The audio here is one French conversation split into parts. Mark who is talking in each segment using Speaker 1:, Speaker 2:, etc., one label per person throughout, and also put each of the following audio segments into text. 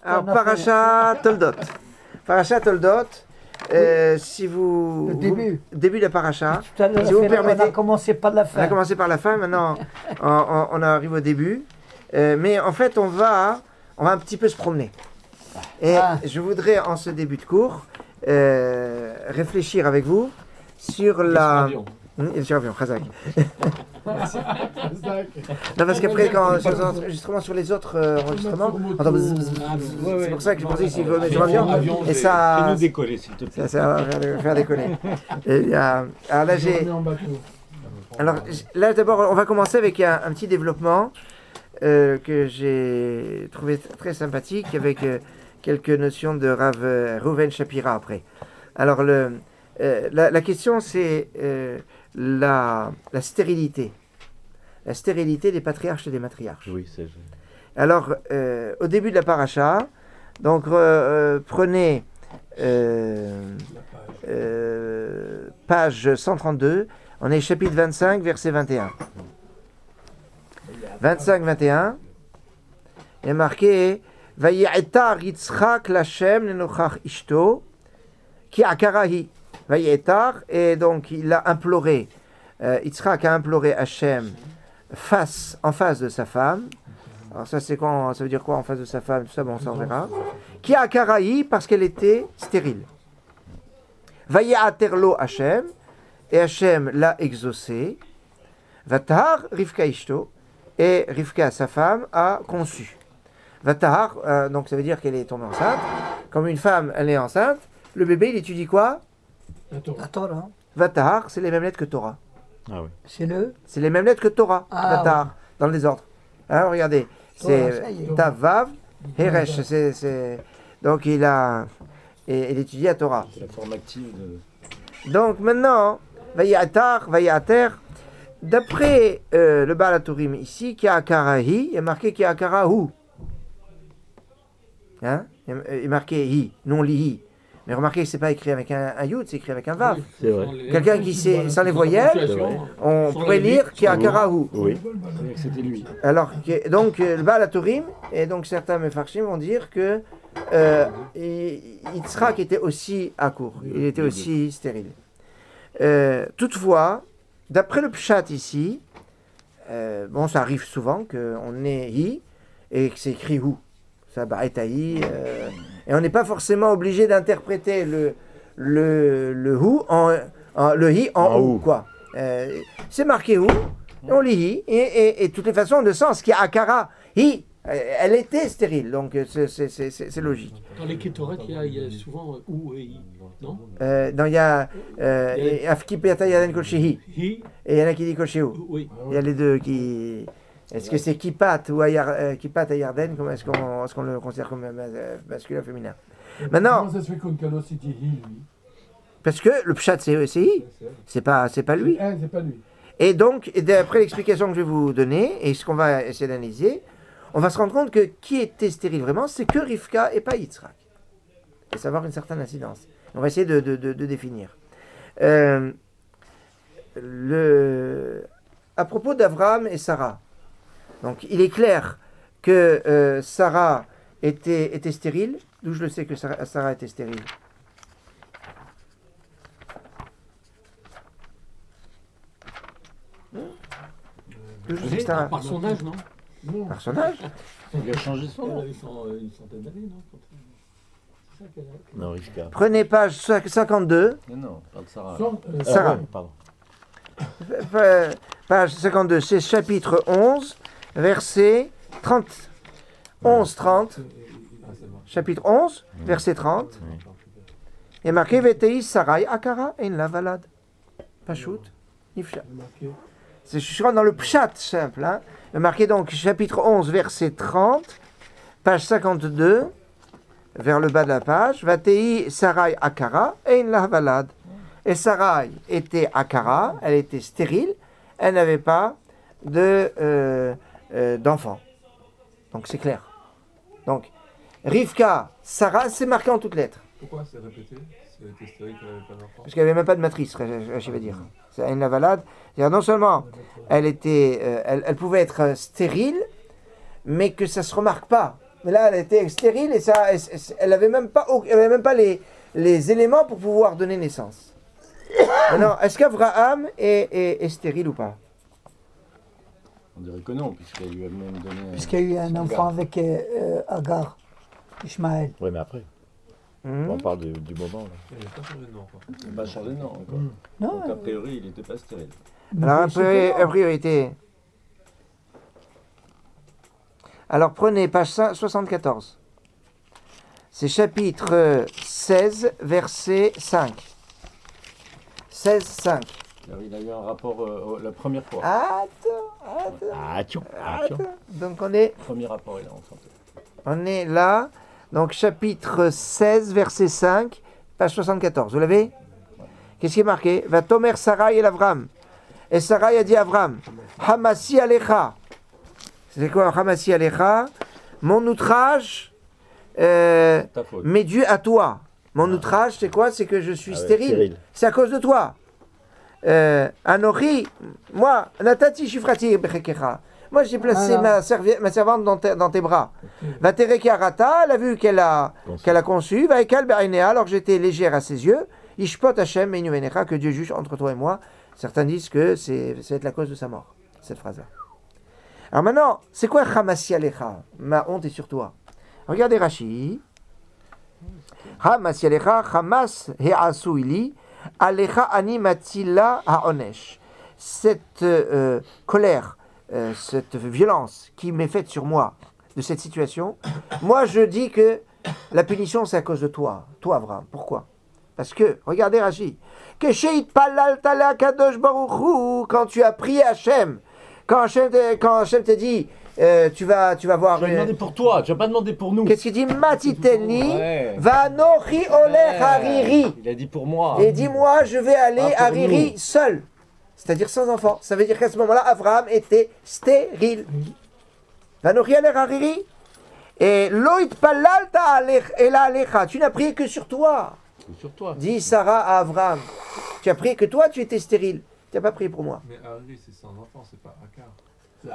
Speaker 1: Alors, Parashat Toldot. Parashat Toldot, si vous...
Speaker 2: Le début.
Speaker 1: Début de la Parasha.
Speaker 2: Tout à l'heure,
Speaker 1: Si vous permettez...
Speaker 2: on a commencé par la
Speaker 1: On a
Speaker 2: fin.
Speaker 1: commencé par la fin, maintenant on arrive au début. Mais en fait, on va un petit peu se promener. Et je voudrais, en ce début de cours, réfléchir avec vous sur la... Sur l'avion, Khazak. Non, parce qu'après, quand sur les enregistrements, sur les autres enregistrements, on entend c'est pour ça que je pensais qu'il faut mettre sur l'avion. Et ça...
Speaker 3: Fais-nous décoller, s'il te plaît.
Speaker 1: Ça va faire décoller. Alors là, Alors là, d'abord, on va commencer avec un petit développement que j'ai trouvé très sympathique, avec quelques notions de Rav Reuven Shapira après. Alors, la question, c'est la stérilité. La stérilité des patriarches et des matriarches.
Speaker 3: Oui, c'est...
Speaker 1: Alors, au début de la paracha, donc prenez page 132, on est chapitre 25, verset 21. 25-21, il est marqué Vayetar Yitzchak Lashem Lenochach Ishto Ki Akarahi. Vayetar, et donc il a imploré, Yitzchak a imploré Hachem en face de sa femme. Alors ça c'est quoi, ça veut dire quoi en face de sa femme, tout ça, bon, ça on verra. Qui a Karaï parce qu'elle était stérile. Vayeaterlo Hachem, et Hachem l'a exaucé. Vatahar Rivka Ishto, et Rivka, sa femme, a conçu. Vatahar, donc ça veut dire qu'elle est tombée enceinte. Comme une femme, elle est enceinte, le bébé il étudie quoi?
Speaker 2: La Torah.
Speaker 1: Vatahar, c'est les mêmes lettres que Torah.
Speaker 3: Ah oui.
Speaker 1: C'est les mêmes lettres que Torah. Vatahar,
Speaker 2: oui.
Speaker 1: dans le désordre. Alors regardez, c'est Tavav, Heresh, donc il étudie à Torah.
Speaker 3: C'est la forme active de...
Speaker 1: Donc maintenant, Vayater, d'après le Baal HaTurim ici, qui a Akarahi, il y a marqué qui a Akarahu. Hein? Il est marqué Hi, non Lihi. Mais remarquez que ce n'est pas écrit avec un Yud, c'est écrit avec un Vav.
Speaker 3: C'est vrai.
Speaker 1: Quelqu'un qui sait, sans les voyelles, on pourrait lire qui a Akarahu.
Speaker 3: Oui, c'était lui.
Speaker 1: Alors, donc, le Baal HaTurim, et donc certains Mefarshim vont dire que Yitzhak était aussi à court, il était aussi stérile. Toutefois, d'après le Pshat ici, bon, ça arrive souvent qu'on ait Hi et que c'est écrit Hu. Ça Ba'etahi, et on n'est pas forcément obligé d'interpréter le Hu le Hi en Hu, quoi. C'est marqué Hu, on lit Hi, et de toutes les façons, de sens, qui a Akara, Hi, elle était stérile, donc c'est logique.
Speaker 4: Dans les Kétoret, il y a souvent ou et i, non?
Speaker 1: Il y a Afki Peata Yaden Kolchehi,
Speaker 4: Hi,
Speaker 1: et il y en a qui dit Kolchehu.
Speaker 4: oui.
Speaker 1: Il y a les deux qui... Est-ce que c'est Kipat ou Kipat à Yarden? Comment est-ce qu'on le considère comme masculin, féminin? Maintenant...
Speaker 5: Comment ça se fait qu'un cadeau c'était hi, lui?
Speaker 1: Parce que le Pshat c'est I, c'est pas lui.
Speaker 5: C'est pas lui.
Speaker 1: Et donc, d'après l'explication que je vais vous donner, et ce qu'on va essayer d'analyser, on va se rendre compte que qui était stérile vraiment, c'est que Rivka et pas Yitzhak. Et ça va avoir une certaine incidence. On va essayer de définir. À propos d'Abraham et Sarah, donc il est clair que Sarah était stérile. D'où je le sais que Sarah était stérile?
Speaker 4: Par son âge, non?
Speaker 5: Non.
Speaker 1: Par son âge?
Speaker 3: Il a changé son
Speaker 4: Elle
Speaker 3: nom.
Speaker 4: avait une centaine d'années, non? C'est ça qu'elle a.
Speaker 3: Non, Rivka.
Speaker 1: Prenez page 52.
Speaker 3: Non, pas de Sarah.
Speaker 1: Sarah.
Speaker 3: Pardon.
Speaker 1: Page 52, c'est chapitre 11, verset 30. 11-30. Chapitre 11, verset 30. Il est marqué Vetei Sarai Akara en la valade. Pachout, Nifsha. Je suis dans le pshat simple. Hein. Il est marqué donc chapitre 11, verset 30, page 52, vers le bas de la page. Vetei Sarai Akara en la valade. Et Sarai était Akara, elle était stérile, elle n'avait pas d'enfant. Donc c'est clair. Donc, Rivka, Sarah, c'est marqué en toutes lettres.
Speaker 5: Pourquoi c'est répété? C'est stérile qu'elle n'avait pas d'enfant?
Speaker 1: Parce qu'il n'y avait même pas de matrice, je vais dire. C'est une lavalade. Non seulement elle pouvait être stérile, mais que ça ne se remarque pas. Mais là, elle était stérile et ça, elle n'avait même pas, les éléments pour pouvoir donner naissance. Maintenant, est-ce qu'Abraham est stérile ou pas?
Speaker 3: On dirait que non, puisqu'elle lui a même donné.
Speaker 2: Puisqu'il y a eu un enfant avec Agar, Ishmaël.
Speaker 6: Oui, mais après. On parle du moment. Là.
Speaker 5: Il n'a pas changé de nom encore.
Speaker 3: Il n'a pas changé de nom encore.
Speaker 2: Non,
Speaker 3: Donc a priori, il n'était pas stérile.
Speaker 1: Alors, a priori. Alors, prenez page 74. C'est chapitre 16, verset 5. 16, 5.
Speaker 3: Alors, il a eu un rapport la première fois.
Speaker 1: Attends. Donc, on est
Speaker 3: Premier rapport, il a enfanté.
Speaker 1: On est là, donc chapitre 16, verset 5, page 74. Vous l'avez? Qu'est-ce qui est marqué? Va tomer Sarai et l'Avram. Et Sarai a dit à Avram, Hamasi Alecha. C'est quoi Hamasi Alecha? Mon outrage m'est dû à toi. Mon outrage, c'est quoi? C'est que je suis stérile. C'est à cause de toi. Anochi, moi, Natati Shifrati Bechekecha. Moi, j'ai placé ma servante dans tes bras. Va Terekiarata, elle a vu qu'elle a conçu. Va Ekal Be'ainea, alors que j'étais légère à ses yeux. Ishpot Hashem Meinu que Dieu juge entre toi et moi. Certains disent que ça va être la cause de sa mort, cette phrase-là. Alors maintenant, c'est quoi Hamasi Alecha? Ma honte est sur toi. Regardez Rashi. Hamasi Alecha, Hamas He'asu ili, Alecha ani matila ha'onesh. Cette colère, cette violence qui m'est faite sur moi, de cette situation, moi je dis que la punition c'est à cause de toi, Abraham. Pourquoi? Parce que, regardez Rashi, quand tu as prié Hachem, quand Hachem te dit, tu vas voir...
Speaker 3: Tu vas demander pour toi, tu vas pas demander pour nous.
Speaker 1: Qu'est-ce qu'il dit? Matiteni, vanochi olech hariri.
Speaker 3: Il a dit pour moi.
Speaker 1: Et dis-moi, je vais aller à Hariri seul. C'est-à-dire sans enfant. Ça veut dire qu'à ce moment-là, Abraham était stérile. Vanochi olech hariri. Et loit palalta ela alecha. Tu n'as prié que sur toi.
Speaker 3: Sur toi.
Speaker 1: Dit Sarah à Abraham. Tu as prié que toi, tu étais stérile. Tu n'as pas prié pour moi.
Speaker 5: Mais Hariri, c'est sans enfant, c'est pas Akar.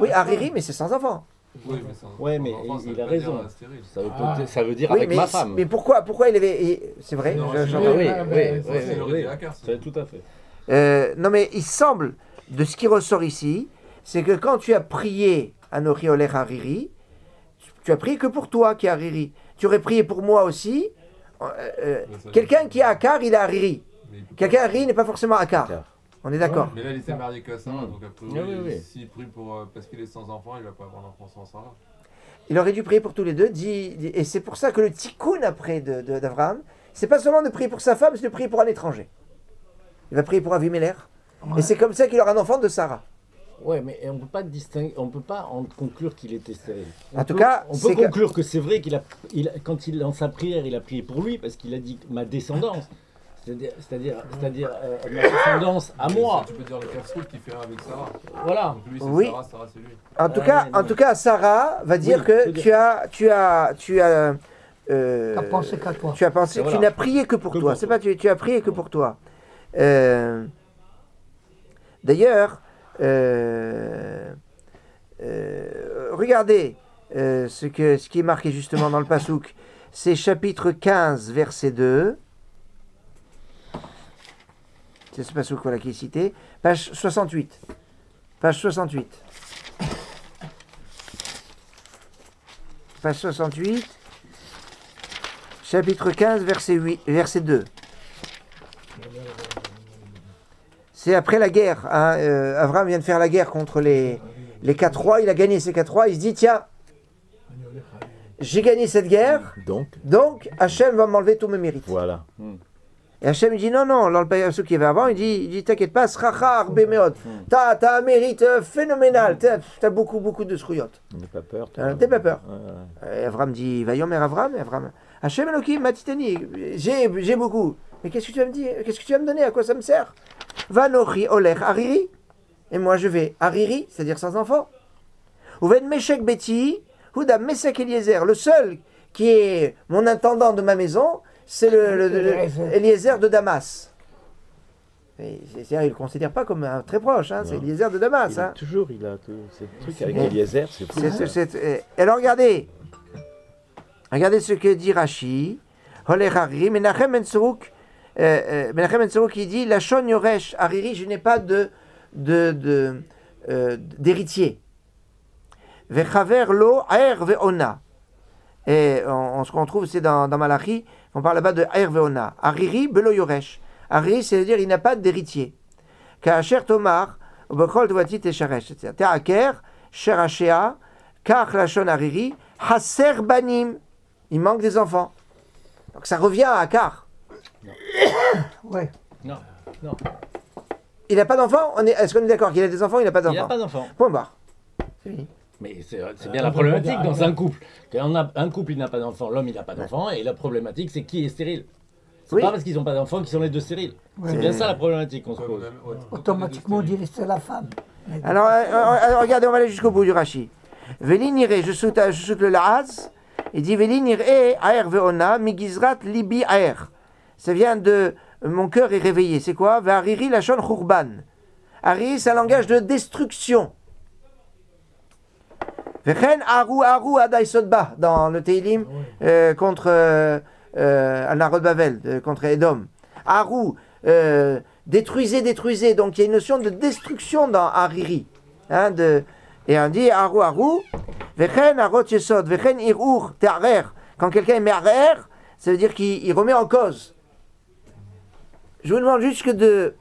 Speaker 1: Oui, Hariri, mais c'est sans enfant.
Speaker 5: Oui, mais sans
Speaker 3: Ouais, mais
Speaker 5: enfant, ça
Speaker 3: il
Speaker 5: veut
Speaker 3: a
Speaker 5: pas
Speaker 3: raison.
Speaker 5: dire stérile.
Speaker 3: Ça veut dire
Speaker 1: Oui,
Speaker 3: avec ma femme.
Speaker 1: mais pourquoi il avait... C'est vrai,
Speaker 5: Non,
Speaker 1: j'entends.
Speaker 3: Oui,
Speaker 5: C'est le Akar,
Speaker 3: c'est tout à fait.
Speaker 1: Non, mais il semble, de ce qui ressort ici, c'est que quand tu as prié Anochi Olech Hariri, tu as prié que pour toi qui est Hariri. Tu aurais prié pour moi aussi. Quelqu'un qui a Akar, il a Hariri. Quelqu'un Hariri n'est pas forcément Akar. On est d'accord.
Speaker 5: Mais là, il était marié qu'à Sarah, donc a priori,
Speaker 3: Oui.
Speaker 5: s'il prie parce qu'il est sans enfant, il va pas avoir d'enfant sans Sarah.
Speaker 1: Il aurait dû prier pour tous les deux. Et c'est pour ça que le tikkun après d'Abraham, c'est pas seulement de prier pour sa femme, c'est de prier pour un étranger. Il va prier pour Avimelech. Et c'est comme ça qu'il aura un enfant de Sarah.
Speaker 3: Ouais, mais on peut pas distinguer, on peut pas en conclure qu'il était stérile.
Speaker 1: En tout cas,
Speaker 3: on peut conclure que c'est vrai quand il dans sa prière, il a prié pour lui parce qu'il a dit ma descendance, c'est-à-dire ma descendance à moi.
Speaker 5: Tu peux dire le Kafsoul qui fait un avec Sarah.
Speaker 3: Voilà.
Speaker 5: Donc lui, c'est
Speaker 1: Oui.
Speaker 5: Sarah, c'est lui.
Speaker 1: En tout cas, Sarah va dire que tu as
Speaker 2: pensé qu'à toi.
Speaker 1: Tu as pensé,
Speaker 3: Voilà.
Speaker 1: tu n'as prié que pour toi. C'est pas tu as prié que pour toi. D'ailleurs, regardez ce qui est marqué justement dans le Passouk. C'est chapitre 15, verset 2. C'est ce Passouk voilà, qui est cité. Page 68. Page 68. Page 68. Chapitre 15, verset 2. C'est après la guerre. Hein, Abraham vient de faire la guerre contre les 4 rois. Il a gagné ces 4 rois. Il se dit, tiens, j'ai gagné cette guerre. Donc Hachem va m'enlever tous mes mérites.
Speaker 6: Voilà.
Speaker 1: Et Hachem il dit, non, dans le Passouk qu'il y avait avant, il dit t'inquiète pas, Sracha Arbe Meod. T'as un mérite phénoménal. T'as beaucoup de scrouillottes.
Speaker 6: N'aie pas peur.
Speaker 1: T'as pas peur.
Speaker 6: Ouais.
Speaker 1: Et Avram dit, Vayomer Avram. Hachem Elohim Matiteni. J'ai beaucoup. Mais qu'est-ce que tu vas me dire? Qu'est-ce que tu vas me donner? À quoi ça me sert? Vanochi Olech Hariri. Et moi je vais Hariri, c'est-à-dire sans enfant. Uven Meshek Beti, Huda Mesek Eliezer. Le seul qui est mon intendant de ma maison, c'est Eliezer de Damas. C'est-à-dire, il ne le considère pas comme un très proche, hein, c'est Eliezer de Damas.
Speaker 6: Il a tous ces trucs avec Eliezer, c'est fou.
Speaker 1: Alors regardez, Regardez ce que dit Rashi. Holech Hariri, Menachem Ben Tzuruk, il dit la Shon Yoresh Hariri, je n'ai pas d'héritier. Vechaver lo aer ve'ona. Et ce qu'on trouve, c'est dans Malachi, on parle là-bas de aer ve'ona. Hariri belo yoresh. Hariri, c'est-à-dire il n'a pas d'héritier. Ka'asher tomar, ubechol tvatit esharesh, etc. Te'aker, sherashea, kach lashon hariri, haser banim. Il manque des enfants. Donc ça revient à Akar.
Speaker 2: Ouais.
Speaker 3: Non.
Speaker 1: Il n'a pas d'enfants. Est-ce qu'on est d'accord qu'il a des enfants? Il n'a pas
Speaker 3: Il n'a
Speaker 1: d'enfants.
Speaker 3: pas d'enfant.
Speaker 1: Point barre. C'est fini.
Speaker 3: Mais c'est bien la problématique dans un couple. Quand on a un couple, il n'a pas d'enfant, l'homme, il n'a pas d'enfant, et la problématique, c'est qui est stérile. C'est
Speaker 1: Oui.
Speaker 3: pas parce qu'ils n'ont pas d'enfant qu'ils sont les deux stériles.
Speaker 2: Ouais.
Speaker 3: C'est bien ça la problématique qu'on se pose.
Speaker 2: Automatiquement, on dirait que c'est la femme.
Speaker 1: Alors, regardez, on va aller jusqu'au bout du Rashi. Velinire, je saute le Laaz. Il dit Velinire aer veona migizrat libi aer. Ça vient de mon cœur est réveillé. C'est quoi? Ve'ariri lachon churban. Hariri, c'est un langage de destruction. Vechen aru adaisodba dans le Teilim contre Al-Narod Bavel, contre Edom. Aru, détruisez. Donc il y a une notion de destruction dans Hariri. Et on dit aru, vechen arot yesod, vechen irur te'arer. Quand quelqu'un met arer, ça veut dire qu'il remet en cause. Je vous demande juste que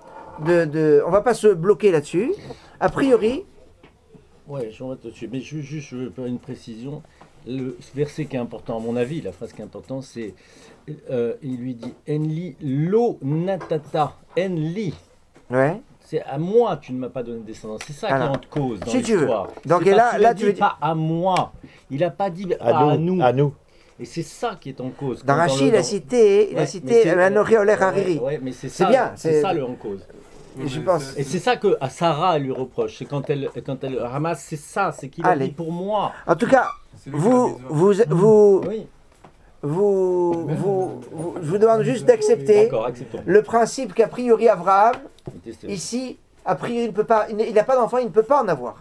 Speaker 1: on va pas se bloquer là-dessus. A priori,
Speaker 3: Ouais, je reviens dessus. Mais je veux faire une précision. Le verset qui est important, à mon avis, la phrase qui est importante, c'est il lui dit Enli lo natata. Enli.
Speaker 1: ouais.
Speaker 3: C'est à moi tu ne m'as pas donné de descendance. C'est ça
Speaker 1: Alors,
Speaker 3: qui est en cause dans
Speaker 1: si tu veux.
Speaker 3: l'histoire.
Speaker 1: Donc,
Speaker 3: C'est
Speaker 1: et
Speaker 3: parce qu'il
Speaker 1: là,
Speaker 3: a
Speaker 1: tu
Speaker 3: dit
Speaker 1: veux dire-
Speaker 3: pas à moi. Il n'a pas dit pas à nous.
Speaker 6: À nous.
Speaker 3: Et c'est ça qui est en cause.
Speaker 1: Dans
Speaker 3: Quand
Speaker 1: Rashi, il a cité Anochi Olech Hariri.
Speaker 3: Ouais, mais c'est
Speaker 1: C'est
Speaker 3: ça,
Speaker 1: bien,
Speaker 3: c'est
Speaker 1: c'est-
Speaker 3: ça le en cause.
Speaker 1: Je pense.
Speaker 3: Et c'est ça que à Sarah elle lui reproche. C'est quand elle ramasse, c'est ça, c'est qu'il a
Speaker 1: Allez.
Speaker 3: dit pour moi.
Speaker 1: En tout cas,
Speaker 5: C'est lui qui a
Speaker 3: Oui,
Speaker 1: je vous demande juste d'accepter
Speaker 3: d'accord, acceptons.
Speaker 1: le principe qu'a priori Abraham,
Speaker 3: Détestez.
Speaker 1: ici, a priori, il ne peut pas, il n'a pas d'enfant, il ne peut pas en avoir.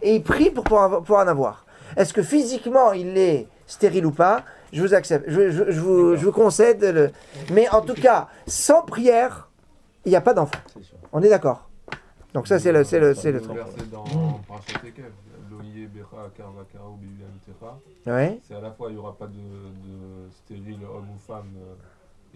Speaker 1: Et il prie pour en avoir. Est-ce que physiquement il est stérile ou pas? Je vous accepte, je vous concède. Mais en tout cas, sans prière, il n'y a pas d'enfant.
Speaker 3: C'est sûr.
Speaker 1: On est d'accord. Donc ça, c'est le truc.
Speaker 5: verset dans Parashat Ekev, Loïe Becha Karvakara ou Bibiam Techa.
Speaker 1: Ouais.
Speaker 5: C'est à la fois il n'y aura pas de stérile homme ou femme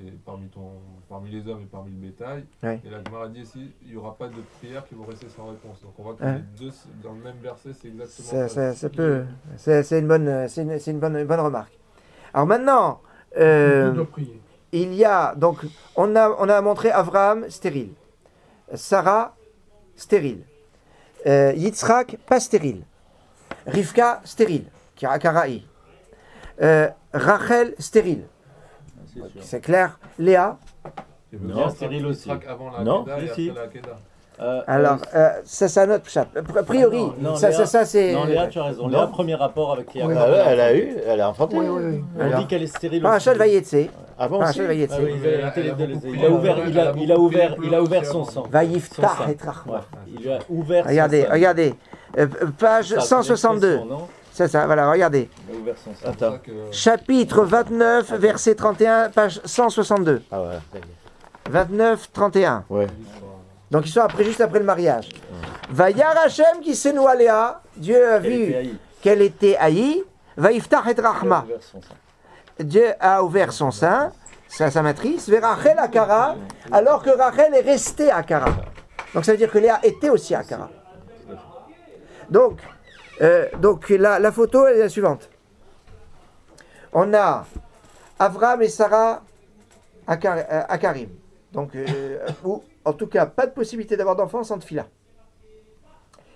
Speaker 5: et parmi les hommes et parmi le bétail.
Speaker 1: Ouais.
Speaker 5: Et la Gemara dit ici il n'y aura pas de prières qui vont rester sans réponse. Donc on voit que
Speaker 1: Ouais.
Speaker 5: les deux dans le même verset c'est exactement
Speaker 1: Ça peut. C'est une bonne remarque. Alors maintenant,
Speaker 4: On doit prier.
Speaker 1: il y a donc on a montré Abraham stérile, Sarah stérile, Yitzhak pas stérile, Rivka stérile, Karaï, Rachel stérile,
Speaker 3: C'est sûr.
Speaker 1: c'est clair. Léa.
Speaker 3: Non, stérile aussi.
Speaker 5: Avant la
Speaker 6: Non,
Speaker 5: Kedah et
Speaker 3: si.
Speaker 5: après la Kedah.
Speaker 1: Alors ça c'est un autre chat. A priori,
Speaker 3: non,
Speaker 1: ça
Speaker 3: Léa-
Speaker 1: c'est.
Speaker 3: Non, Léa, tu as raison.
Speaker 6: Non.
Speaker 3: Léa, premier rapport avec Léa.
Speaker 2: Oui.
Speaker 6: Elle a enfanté.
Speaker 2: Oui.
Speaker 3: On
Speaker 1: Alors.
Speaker 3: dit qu'elle est stérile.
Speaker 1: Parachat
Speaker 3: aussi.
Speaker 1: Vayetse.
Speaker 6: Avant aussi.
Speaker 1: Parachat Vayetse.
Speaker 3: Ah oui,
Speaker 5: Elle a beaucoup
Speaker 3: il a ouvert,
Speaker 5: prié.
Speaker 3: il a ouvert son sang.
Speaker 1: Vayiftach
Speaker 3: Son sang.
Speaker 1: et Rachma.
Speaker 3: Ouais, il lui a ouvert
Speaker 1: Regardez,
Speaker 3: son sang.
Speaker 1: regardez. Page
Speaker 3: Ça, c'est
Speaker 1: 162.
Speaker 3: l'expression, non
Speaker 1: C'est ça, voilà, regardez.
Speaker 3: Il a ouvert son sang.
Speaker 5: C'est pour ça
Speaker 6: Attends.
Speaker 5: que
Speaker 1: Chapitre 29, verset 31, page 162.
Speaker 6: Ah ouais.
Speaker 1: 29, 31.
Speaker 6: Ouais.
Speaker 1: Donc ils sont juste après le mariage. Vayar Hashem qui s'est noué à Léa. Dieu a
Speaker 3: Elle était
Speaker 1: vu
Speaker 3: haïe.
Speaker 1: qu'elle était haïe. Vayiftach et
Speaker 3: Il a
Speaker 1: Rachma.
Speaker 3: ouvert son sang.
Speaker 1: Dieu a ouvert son sein, sa matrice, vers Rachel à Kara, alors que Rachel est restée à Kara. Donc ça veut dire que Léa était aussi à Kara. Donc la photo est la suivante. On a Avraham et Sarah à Karim. Donc, ou en tout cas, pas de possibilité d'avoir d'enfants sans Tfila.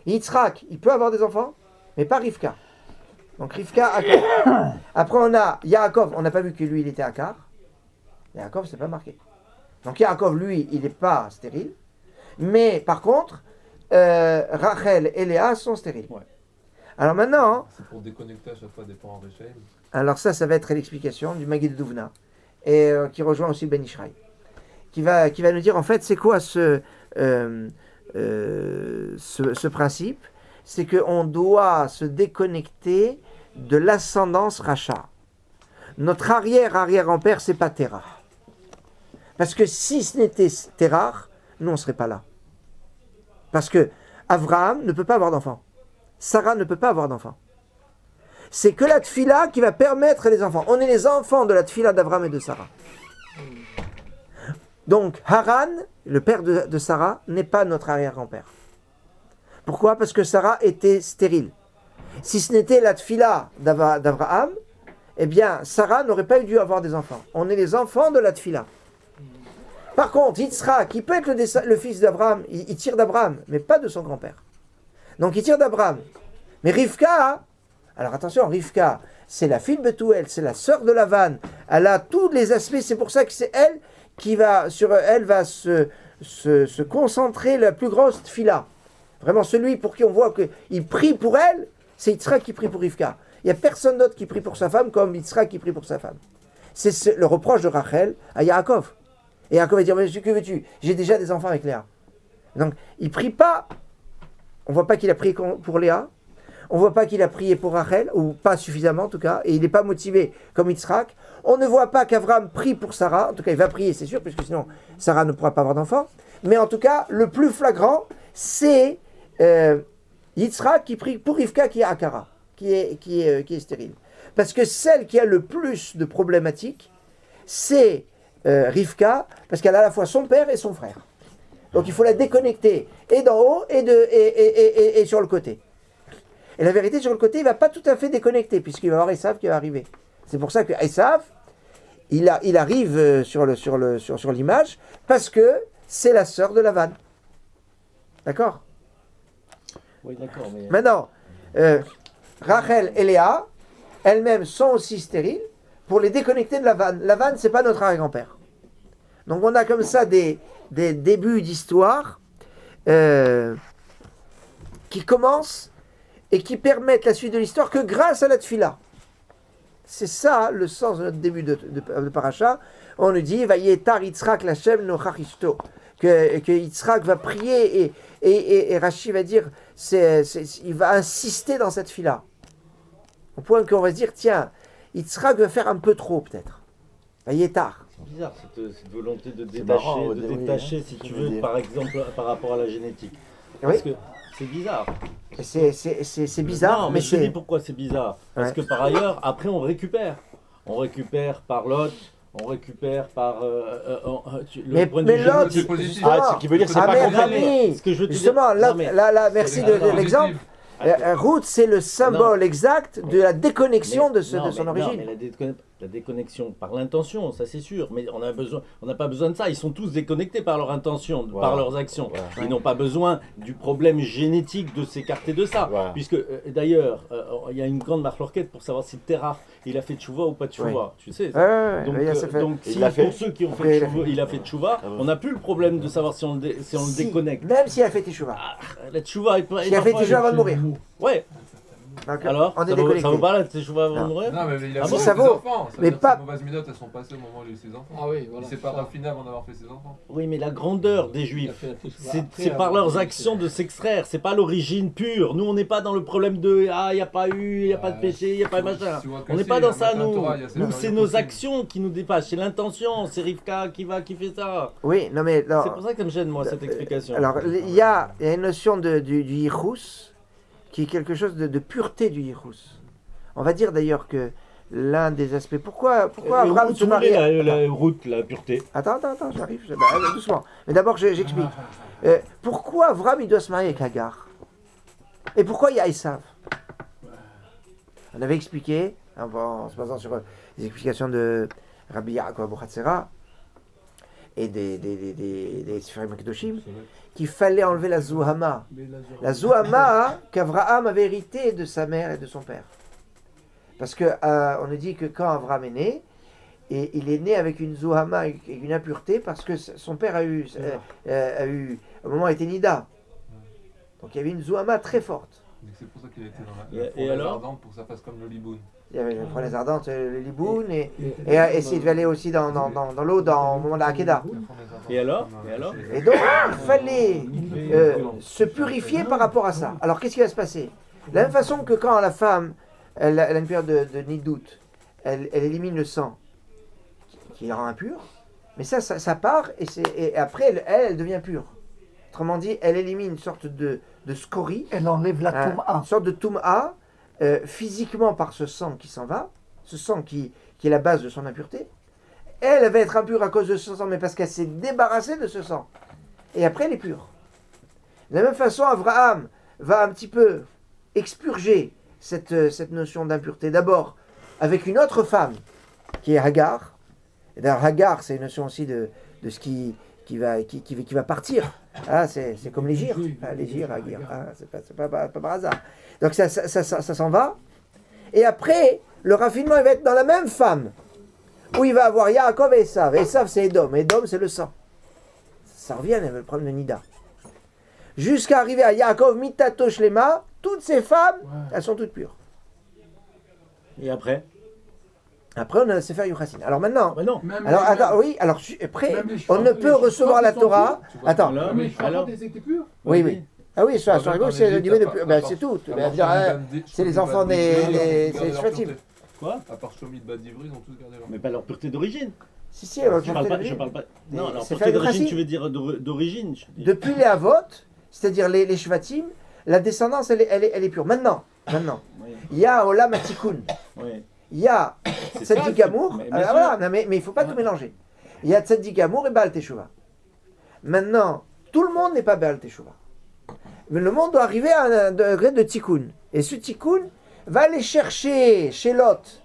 Speaker 1: Yitzhak, il peut avoir des enfants, mais pas Rivka. Donc Rivka, Akar. Après, on a Yaakov, on n'a pas vu que lui, il était Akar. Yaakov, c'est pas marqué. Donc Yaakov, lui, il n'est pas stérile. Mais par contre, Rachel et Léa sont stériles.
Speaker 3: Ouais.
Speaker 1: Alors maintenant,
Speaker 5: c'est pour déconnecter à chaque fois des parents Rechaim.
Speaker 1: alors ça va être l'explication du Maguid de Douvna, et qui rejoint aussi Ben Ishraï, qui va nous dire en fait c'est quoi ce principe, c'est qu'on doit se déconnecter de l'ascendance Racha. notre arrière-arrière-grand-père, c'est pas Terah. Parce que si ce n'était Terah, nous on ne serait pas là. Parce que Abraham ne peut pas avoir d'enfant. Sarah ne peut pas avoir d'enfant. C'est que la tfila qui va permettre les enfants. On est les enfants de la tfila d'Abraham et de Sarah. Donc Haran, le père de Sarah, n'est pas notre arrière-grand-père. Pourquoi? Parce que Sarah était stérile. Si ce n'était la tfila d'Abraham, eh bien Sarah n'aurait pas dû avoir des enfants. On est les enfants de la tfila. Par contre, Yitzhak, qui peut être le fils d'Abraham, il tire d'Abraham, mais pas de son grand-père. Donc il tire d'Abraham. Mais Rivka, alors attention, Rivka, c'est la fille de Bethuel, c'est la sœur de Lavan. Elle a tous les aspects, c'est pour ça que c'est elle qui va, sur elle va se concentrer la plus grosse tfila. Vraiment celui pour qui on voit qu'il prie pour elle, c'est Yitzhak qui prie pour Rivka. Il n'y a personne d'autre qui prie pour sa femme comme Yitzhak qui prie pour sa femme. C'est le reproche de Rachel à Yaakov. Et Yaakov va dire, mais que veux-tu? J'ai déjà des enfants avec Léa. Donc, il ne prie pas. On ne voit pas qu'il a prié pour Léa. On ne voit pas qu'il a prié pour Rachel, ou pas suffisamment en tout cas, et il n'est pas motivé comme Yitzhak. On ne voit pas qu'Abraham prie pour Sarah. En tout cas, il va prier, c'est sûr, puisque sinon, Sarah ne pourra pas avoir d'enfant. Mais en tout cas, le plus flagrant, c'est Yitzhak qui prie pour Rivka qui est Akara, qui est stérile. Parce que celle qui a le plus de problématiques, c'est Rivka, parce qu'elle a à la fois son père et son frère. Donc il faut la déconnecter, et d'en haut, et sur le côté. Et la vérité, sur le côté, il ne va pas tout à fait déconnecter, puisqu'il va y avoir Esav qui va arriver. C'est pour ça que Esav, il arrive sur l'image, parce que c'est la sœur de Lavan. D'accord?
Speaker 3: Oui, d'accord. Mais...
Speaker 1: Maintenant, Rachel et Léa, elles-mêmes sont aussi stériles, pour les déconnecter de Lavan. Lavan, ce n'est pas notre arrière-grand-père. Donc on a comme ça des débuts d'histoire qui commencent et qui permettent la suite de l'histoire que grâce à la tfila. C'est ça le sens de notre début de paracha. On nous dit Vayetar Yitzhak Lachem Nochachishto, que Yitzhak va prier et Rashi va dire il va insister dans cette tfila. Au point qu'on va se dire tiens, Yitzhak va faire un peu trop peut-être. Vayetar.
Speaker 3: C'est bizarre cette volonté de
Speaker 6: marrant,
Speaker 3: détacher, si tu veux, par exemple, par rapport à la génétique.
Speaker 1: Oui.
Speaker 3: Parce que c'est bizarre.
Speaker 1: C'est bizarre,
Speaker 3: non, mais je te dis pourquoi c'est bizarre. Parce que par ailleurs, après on récupère. On récupère par Lot, on récupère par...
Speaker 1: mais Lot,
Speaker 5: c'est positif.
Speaker 6: Ce qui veut dire que c'est pas
Speaker 1: compris.
Speaker 3: Ce que je veux te
Speaker 1: Justement,
Speaker 3: dire,
Speaker 1: là, merci de l'exemple. Ruth, c'est le symbole exact de la déconnexion de son origine.
Speaker 3: Non, mais la déconnexion par l'intention, ça c'est sûr. Mais on n'a pas besoin de ça. Ils sont tous déconnectés par leur intention, par leurs actions. Ils n'ont pas besoin du problème génétique de s'écarter de ça. Puisque d'ailleurs, il y a une grande marloquette pour savoir si Terah, il a fait tchouva ou pas tchouva. Tu sais. Donc si pour ceux qui ont fait tchouva, il a fait tchouva, on n'a plus le problème de savoir si on le déconnecte.
Speaker 1: Même s'il a fait tchouva.
Speaker 3: La tchouva,
Speaker 1: il a fait tchouva avant de mourir.
Speaker 3: Ouais.
Speaker 1: Donc,
Speaker 3: alors, ça vaut pas la tchouva avant de mourir?
Speaker 5: Non, mais il a
Speaker 1: bon,
Speaker 5: fait
Speaker 1: ça
Speaker 5: ses
Speaker 1: vaut.
Speaker 5: enfants.
Speaker 1: Mais pas.
Speaker 5: Les mauvaises minutes, elles sont passées au moment où il a eu ses enfants.
Speaker 4: Ah oui, voilà.
Speaker 5: Il s'est pas raffiné avant d'avoir fait ses enfants.
Speaker 3: Oui, mais la grandeur des Juifs, c'est par leurs actions de s'extraire, c'est pas l'origine pure. Nous, on n'est pas dans le problème de il n'y a pas eu, il n'y a pas de péché, il n'y a pas de machin. On n'est pas dans ça, nous. Nous, c'est nos actions qui nous dépassent, c'est l'intention, c'est Rivka qui fait ça.
Speaker 1: Oui, non mais.
Speaker 3: C'est pour ça que ça me gêne, moi, cette explication.
Speaker 1: Alors, il y a une notion du yichus qui est quelque chose de pureté du yichus. On va dire d'ailleurs que l'un des aspects. Pourquoi Abraham se marie
Speaker 3: la route, la pureté.
Speaker 1: Attends, j'arrive. Doucement. Mais d'abord, j'explique. Pourquoi Abraham il doit se marier avec Hagar? Et pourquoi il y a Esav? On avait expliqué, en se basant sur les explications de Rabbi Yaakov Abuchatzera et des Sfirim Kedoshim, qu'il fallait enlever la Zouhama. La Zouhama qu'Abraham avait hérité de sa mère et de son père. Parce que on nous dit que quand Abraham est né, et il est né avec une Zouhama, avec une impureté, parce que son père a eu au moment était Nida. Donc il y avait une Zouhama très forte.
Speaker 5: C'est pour ça qu'il était dans la ardente pour que ça fasse comme le liboun.
Speaker 1: Il y avait les fournaise ardente, le liboun, et s'il devait aller aussi dans l'eau au moment de la Hakeda.
Speaker 3: Et alors
Speaker 1: Et donc il fallait se purifier par rapport à ça. Alors qu'est-ce qui va se passer? De la même façon que quand la femme, elle a une période de nidout, elle élimine le sang qui la rend impure, mais ça part et après elle devient pure. Autrement dit, elle élimine une sorte de scorie,
Speaker 2: Elle enlève la touma.
Speaker 1: une sorte de touma physiquement par ce sang qui s'en va, ce sang qui est la base de son impureté. Elle va être impure à cause de ce sang, mais parce qu'elle s'est débarrassée de ce sang. Et après, elle est pure. De la même façon, Abraham va un petit peu expurger cette notion d'impureté. D'abord, avec une autre femme, qui est Hagar. Et d'ailleurs, Hagar, c'est une notion aussi de ce qui va partir. Ah, c'est comme les gyres. Ah, les gyres, Hagar. Ah, c'est pas par hasard. Donc ça s'en va. Et après, le raffinement, il va être dans la même femme. Où il va avoir Yaakov et Esav. Esav, c'est Edom. Edom, c'est le sang. Ça revient, le problème de Nida. Jusqu'à arriver à Yaakov, Mitato Shlema, toutes ces femmes, elles sont toutes pures.
Speaker 3: Et après?
Speaker 1: Après, on a Sefer Yochassin. Alors maintenant,
Speaker 3: Bah non.
Speaker 1: alors attends, oui, alors après, on ne peut recevoir la Torah. Attends,
Speaker 3: Alors,
Speaker 4: Mais je
Speaker 3: alors,
Speaker 4: crois que pur.
Speaker 1: oui. Ah oui, sur la gauche, c'est le niveau de pure. Ben, c'est tout.
Speaker 5: À
Speaker 1: Ben,
Speaker 5: part
Speaker 1: c'est les enfants des Shvatim.
Speaker 3: quoi?
Speaker 5: À part Shlomi de Badivri, ils ont tous gardé leur.
Speaker 3: Mais pas leur pureté d'origine.
Speaker 1: Si, alors
Speaker 3: Je parle pas. Non, leur
Speaker 1: C'est
Speaker 3: pureté
Speaker 1: fait
Speaker 3: d'origine,
Speaker 1: Yochassin.
Speaker 3: tu veux dire d'origine. je dis.
Speaker 1: Depuis les Avot, c'est-à-dire les Shvatim, la descendance, elle est pure. Maintenant,
Speaker 3: Oui,
Speaker 1: il y a Olam Atikoun.
Speaker 3: oui.
Speaker 1: Il y a
Speaker 3: C'est ça,
Speaker 1: Tzaddik Amour.
Speaker 3: mais-
Speaker 1: Ah,
Speaker 3: bien
Speaker 1: voilà, non, mais il ne faut pas tout mélanger. Il y a Tzaddik Amour et Baal Teshuvah. Maintenant, tout le monde n'est pas Baal Teshuvah. Mais le monde doit arriver à un degré de Tikkun. Et ce Tikkun va aller chercher chez Lot,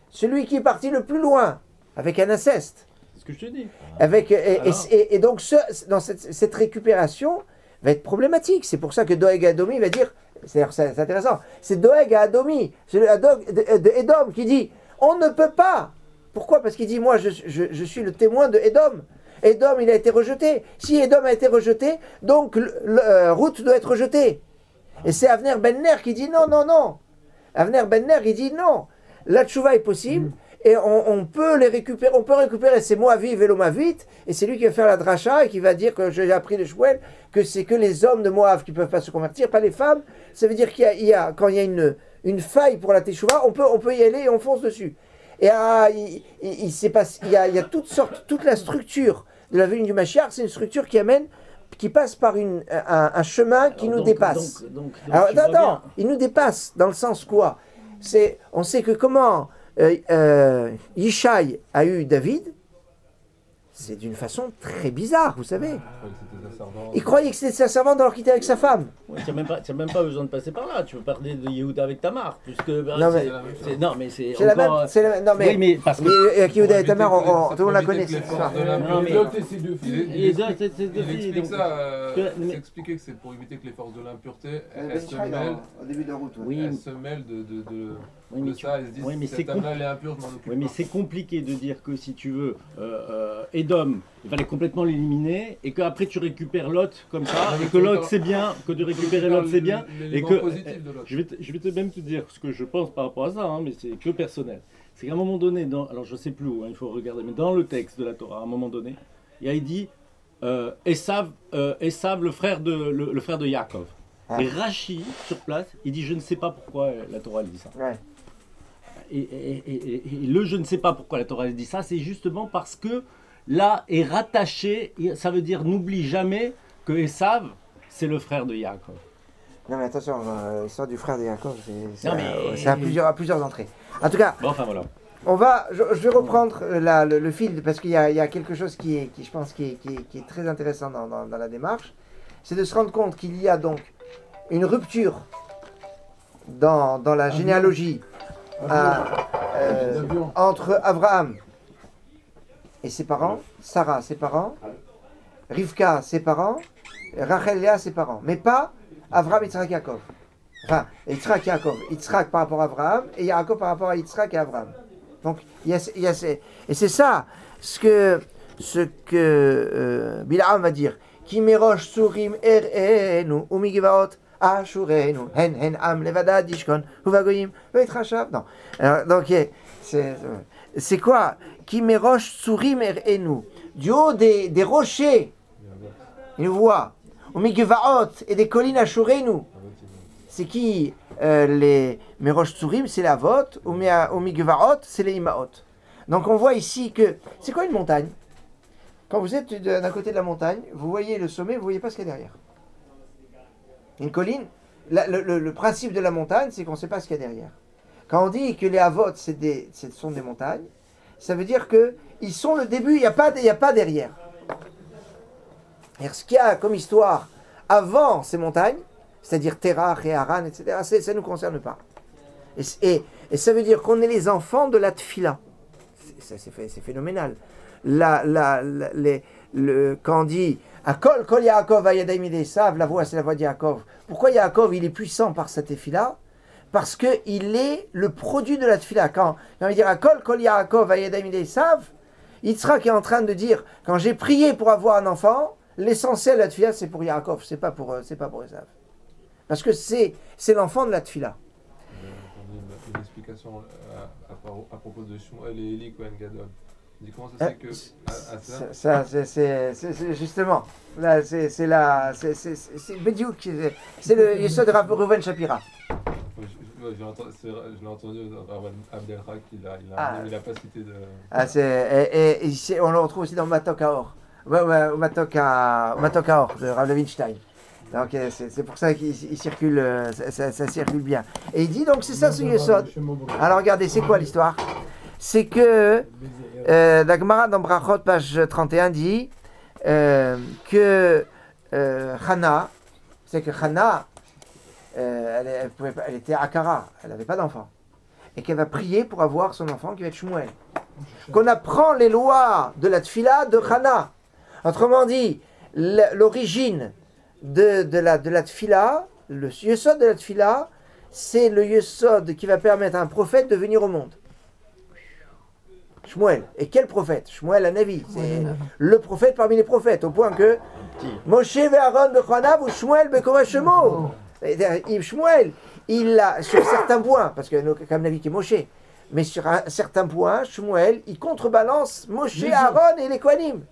Speaker 1: celui qui est parti le plus loin, avec un inceste.
Speaker 3: C'est ce que je te dis.
Speaker 1: Avec,
Speaker 3: Alors
Speaker 1: et donc, dans cette récupération va être problématique. C'est pour ça que Doeg Adomi va dire, c'est intéressant, c'est Doeg Adomi, c'est le Adog de Edom qui dit, on ne peut pas. Pourquoi? Parce qu'il dit, moi je suis le témoin de Edom. Edom, il a été rejeté. Si Edom a été rejeté, donc Ruth doit être rejetée. Et c'est Avner Ben-Ner qui dit non. Avner Ben-Ner, il dit non. La tchouva est possible. Et on peut les récupérer, on peut récupérer ces Moaviv et l'Omavit, et c'est lui qui va faire la dracha et qui va dire que j'ai appris de Shmuel que c'est que les hommes de Moav qui ne peuvent pas se convertir, pas les femmes. Ça veut dire qu'il y a quand il y a une faille pour la teshuva, on peut y aller et on fonce dessus. Et il y a toutes sortes, toute la structure de la venue du Mashiach, c'est une structure qui passe par un chemin qui nous dépasse. Alors
Speaker 3: tu vois
Speaker 1: attends,
Speaker 3: bien.
Speaker 1: il nous dépasse dans le sens quoi? On sait que comment Yishai a eu David, c'est d'une façon très bizarre, vous savez. Il croyait que c'était sa servante alors qu'il était avec sa femme.
Speaker 3: Ouais, tu n'as même pas besoin de passer par là. Tu peux parler de Yehuda avec Tamar. Puisque,
Speaker 1: Non, mais-
Speaker 3: non, mais c'est
Speaker 1: C'est la
Speaker 3: encore...
Speaker 1: même. C'est la même. Non mais.
Speaker 3: Oui, mais parce que...
Speaker 1: Avec Yehuda et Tamar, tout le monde la connaît cette histoire.
Speaker 3: Non, mais-
Speaker 4: L'autre et ses deux filles.
Speaker 3: Et deux, c'est deux
Speaker 5: Il
Speaker 3: filles,
Speaker 5: explique
Speaker 3: donc-
Speaker 5: ça,
Speaker 3: que-
Speaker 5: c'est
Speaker 3: mais-
Speaker 5: expliqué que c'est pour éviter que les forces de l'impureté,
Speaker 1: Ben
Speaker 5: elles se mêlent,
Speaker 1: au début de route.
Speaker 3: Oui,
Speaker 5: elles se mêlent de
Speaker 3: oui, mais
Speaker 5: ça, elles se disent
Speaker 3: oui, mais c'est
Speaker 5: cette table-là elle est impure, je m'en occupe
Speaker 3: Oui, mais
Speaker 5: pas.
Speaker 3: c'est compliqué de dire que si tu veux, Edom, il fallait complètement l'éliminer, et qu'après tu récupères Lot comme ça,
Speaker 5: mais
Speaker 3: et que
Speaker 5: c'est
Speaker 3: Lot
Speaker 5: pas-
Speaker 3: c'est bien, que de récupérer Lot c'est bien, et
Speaker 5: L'élément
Speaker 3: que...
Speaker 5: positif de l'autre.
Speaker 3: Je vais te même te dire ce que je pense par rapport à ça, hein, mais c'est que personnel. C'est qu'à un moment donné, alors je sais plus où, hein, il faut regarder, mais dans le texte de la Torah, à un moment donné, il dit Esav, le frère de Yaakov.
Speaker 1: Ah.
Speaker 3: Et Rashi, sur place, il dit je ne sais pas pourquoi la Torah elle dit ça.
Speaker 1: Ouais.
Speaker 3: Et le je ne sais pas pourquoi la Torah elle dit ça, c'est justement parce que là est rattaché, ça veut dire n'oublie jamais que Esav, c'est le frère de Yaakov.
Speaker 1: Non mais attention, l'histoire du frère de Yaakov,
Speaker 3: Non, mais-
Speaker 1: c'est à plusieurs entrées. En tout cas,
Speaker 3: Bon, enfin voilà.
Speaker 1: je vais reprendre le fil parce qu'il y a quelque chose qui je pense qui est très intéressant dans la démarche, c'est de se rendre compte qu'il y a donc une rupture dans la généalogie entre Abraham et ses parents, Sarah ses parents, Rivka ses parents, Rachel Léa ses parents, mais pas Abraham, Yitzhak, Yaakov. Enfin, Yitzhak, Yaakov. Yitzhak par rapport à Abraham et Yaakov par rapport à Yitzhak et Abraham. Donc, et c'est ça ce que Bilaam va dire. Ki merosh surim erenu umigivaot ashurenu hen am levada dishkon uvagoyim vetrashav. Non. Alors, donc c'est quoi? Ki merosh surim erenu. Du haut des rochers, une voix. Umigivaot et des collines ashurenu. C'est qui les Merosh Tzurim, c'est les Avot, ou Migvaot, c'est les Imaot. Donc on voit ici que, c'est quoi une montagne? Quand vous êtes d'un côté de la montagne, vous voyez le sommet, vous ne voyez pas ce qu'il y a derrière. Une colline, le principe de la montagne, c'est qu'on ne sait pas ce qu'il y a derrière. Quand on dit que les Avot, ce sont des montagnes, ça veut dire qu'ils sont le début, il n'y a pas derrière. Et ce qu'il y a comme histoire avant ces montagnes, c'est-à-dire Terach et Haran, etc., ça ne nous concerne pas. Et ça veut dire qu'on est les enfants de la Tfila. C'est phénoménal. Quand on dit Akol Kol Yaakov Ayadaim Esav, la voix c'est la voix de Yaakov. Pourquoi Yaakov il est puissant par sa Tefila? Parce qu'il est le produit de la Tfila. Quand on dit Akol Kol Yaakov Ayadaim Esav, Yitzhak est en train de dire quand j'ai prié pour avoir un enfant, l'essentiel de la Tfila c'est pour Yaakov, c'est pas pour Esav. Parce que c'est l'enfant de la Tfila.
Speaker 5: Une explication à propos de Shmuel et Eli Kohen Gadol. Comment ça se fait que
Speaker 1: c'est justement là c'est Bediouk, c'est le Yesod de Rav Reuven Shapira.
Speaker 5: Je l'ai entendu Abdelhak, il a pas cité de.
Speaker 1: On le retrouve aussi dans Matok Haor, Matok Haor de Rav Levinstein. Donc c'est pour ça qu'il circule, ça circule bien. Et il dit donc c'est ça ce Yesod. Alors regardez, c'est quoi l'histoire? C'est que la Gemara dans Brachot, page 31, dit que Chana, c'est que Chana, elle était Akara, elle n'avait pas d'enfant. Et qu'elle va prier pour avoir son enfant qui va être Shmuel. Qu'on apprend les lois de la Tfila de Chana. Autrement dit, l'origine de la Tfila, le Yesod de la Tfila, c'est le Yesod qui va permettre à un prophète de venir au monde. Shmuel. Et quel prophète? Shmuel Hanavi. C'est le prophète parmi les prophètes, au point que Moshe ve'Aaron bechanav ou Shmuel bekorashemo. Shmuel, il a, sur certains points, parce que comme Navi qui est Moshe, mais sur certains points, Shmuel, il contrebalance Moshe, Aaron et les Kohanim.